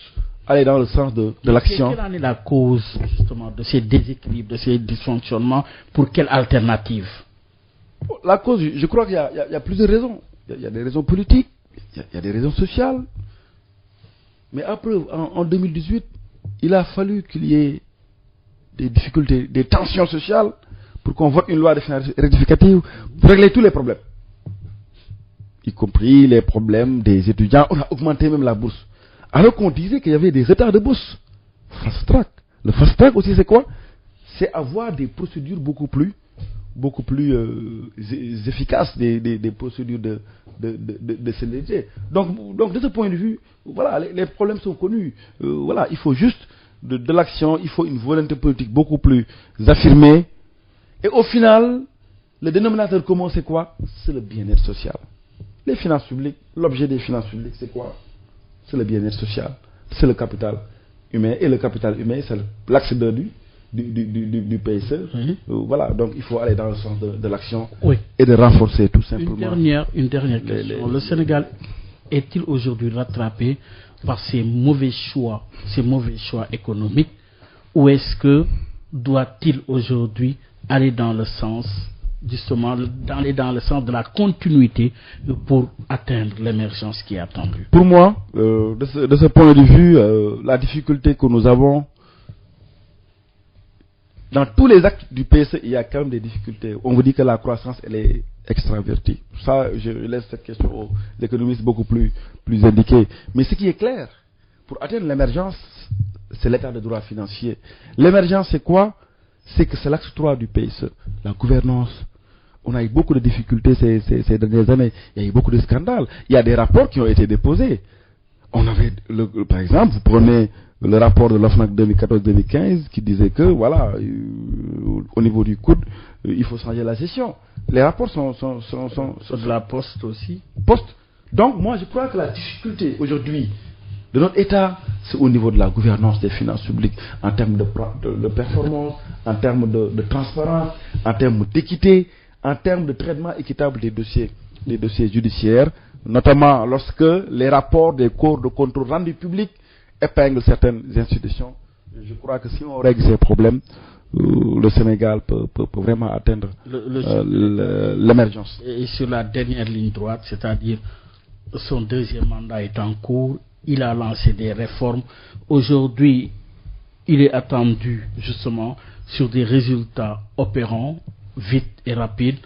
aller dans le sens de l'action. Quelle en est la cause, justement, de ces déséquilibres, de ces dysfonctionnements? Pour quelle alternative? La cause, je crois qu'il y a plusieurs raisons. Il y a des raisons politiques, il y a des raisons sociales. Mais après, en 2018, il a fallu qu'il y ait des difficultés, des tensions sociales pour qu'on vote une loi de finances rectificative pour régler tous les problèmes. Y compris les problèmes des étudiants. On a augmenté même la bourse. Alors qu'on disait qu'il y avait des retards de bourse. Fast track. Le fast track aussi, c'est quoi? C'est avoir des procédures beaucoup plus efficaces, des procédures de célérité. Donc de ce point de vue, voilà, les problèmes sont connus. Voilà, il faut juste de l'action, il faut une volonté politique beaucoup plus affirmée. Et au final, le dénominateur commun, c'est quoi? C'est le bien-être social. Les finances publiques, l'objet des finances publiques, c'est quoi? C'est le bien-être social. C'est le capital humain. Et le capital humain, c'est l'axe du PSE. Voilà, donc il faut aller dans le sens de l'action et de renforcer tout simplement. Une dernière question. Le Sénégal est-il aujourd'hui rattrapé par ces mauvais choix économiques, ou est-ce que doit-il aujourd'hui aller dans le sens, justement, dans le sens de la continuité pour atteindre l'émergence qui est attendue? Pour moi, de ce point de vue, la difficulté que nous avons, dans tous les actes du PSE, il y a quand même des difficultés. On vous dit que la croissance, elle est extravertie. Ça, je laisse cette question aux économistes beaucoup plus indiqués. Mais ce qui est clair, pour atteindre l'émergence, c'est l'état de droit financier. L'émergence, c'est quoi? C'est que c'est l'axe 3 du PSE. La gouvernance. On a eu beaucoup de difficultés ces dernières années. Il y a eu beaucoup de scandales. Il y a des rapports qui ont été déposés. On avait, par exemple, vous prenez le rapport de l'OFNAC 2014-2015 qui disait que, voilà, au niveau du coude, il faut changer la gestion. Les rapports sont de la Poste aussi. Donc, moi, je crois que la difficulté aujourd'hui de notre État, c'est au niveau de la gouvernance des finances publiques, en termes de performance, en termes de transparence, en termes d'équité, en termes de traitement équitable des dossiers judiciaires, notamment lorsque les rapports des corps de contrôle rendus publics épinglent certaines institutions. Je crois que si on règle ces problèmes, le Sénégal peut vraiment atteindre l'émergence. Et sur la dernière ligne droite, c'est-à-dire son deuxième mandat est en cours, il a lancé des réformes. Aujourd'hui, il est attendu justement sur des résultats opérants, vite et rapides.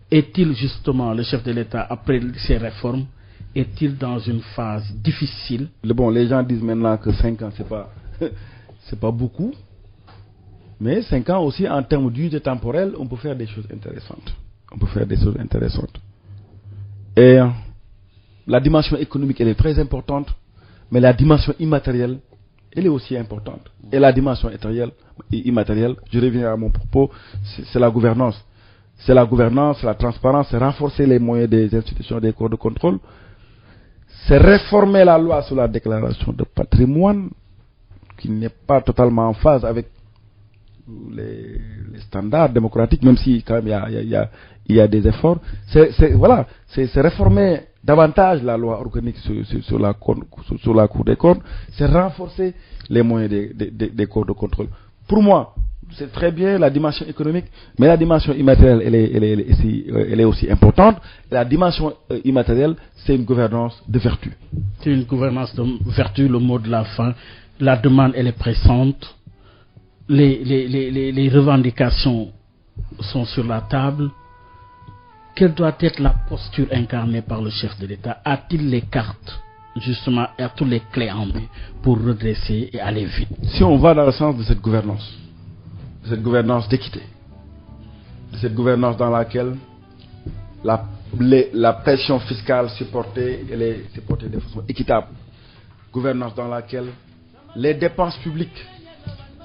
Est-il justement, le chef de l'État, après ces réformes, est-il dans une phase difficile? Les gens disent maintenant que 5 ans, c'est pas beaucoup. Mais 5 ans aussi, en termes d'unité temporelle, on peut faire des choses intéressantes. Et la dimension économique, elle est très importante. Mais la dimension immatérielle, elle est aussi importante. Et la dimension immatérielle, je reviens à mon propos, c'est la gouvernance. c'est la gouvernance, la transparence, c'est renforcer les moyens des institutions des corps de contrôle, c'est réformer la loi sur la déclaration de patrimoine, qui n'est pas totalement en phase avec les standards démocratiques, même si quand même il y a des efforts. C'est réformer davantage la loi organique sur la Cour des comptes, c'est renforcer les moyens des corps de contrôle. Pour moi, c'est très bien la dimension économique, mais la dimension immatérielle, elle est aussi importante. Et la dimension immatérielle, c'est une gouvernance de vertu. C'est une gouvernance de vertu, le mot de la fin. La demande, elle est pressante. Les revendications sont sur la table. Quelle doit être la posture incarnée par le chef de l'État? A-t-il les cartes, justement, a-t-il les clés en main pour redresser et aller vite? Si on va dans le sens de cette gouvernance d'équité, de cette gouvernance dans laquelle la pression fiscale supportée, elle est supportée de façon équitable, gouvernance dans laquelle les dépenses publiques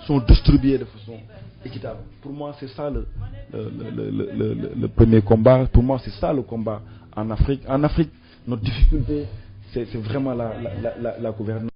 sont distribuées de façon équitable. Pour moi, c'est ça le premier combat. Pour moi, c'est ça le combat en Afrique. En Afrique, notre difficulté, c'est vraiment la gouvernance.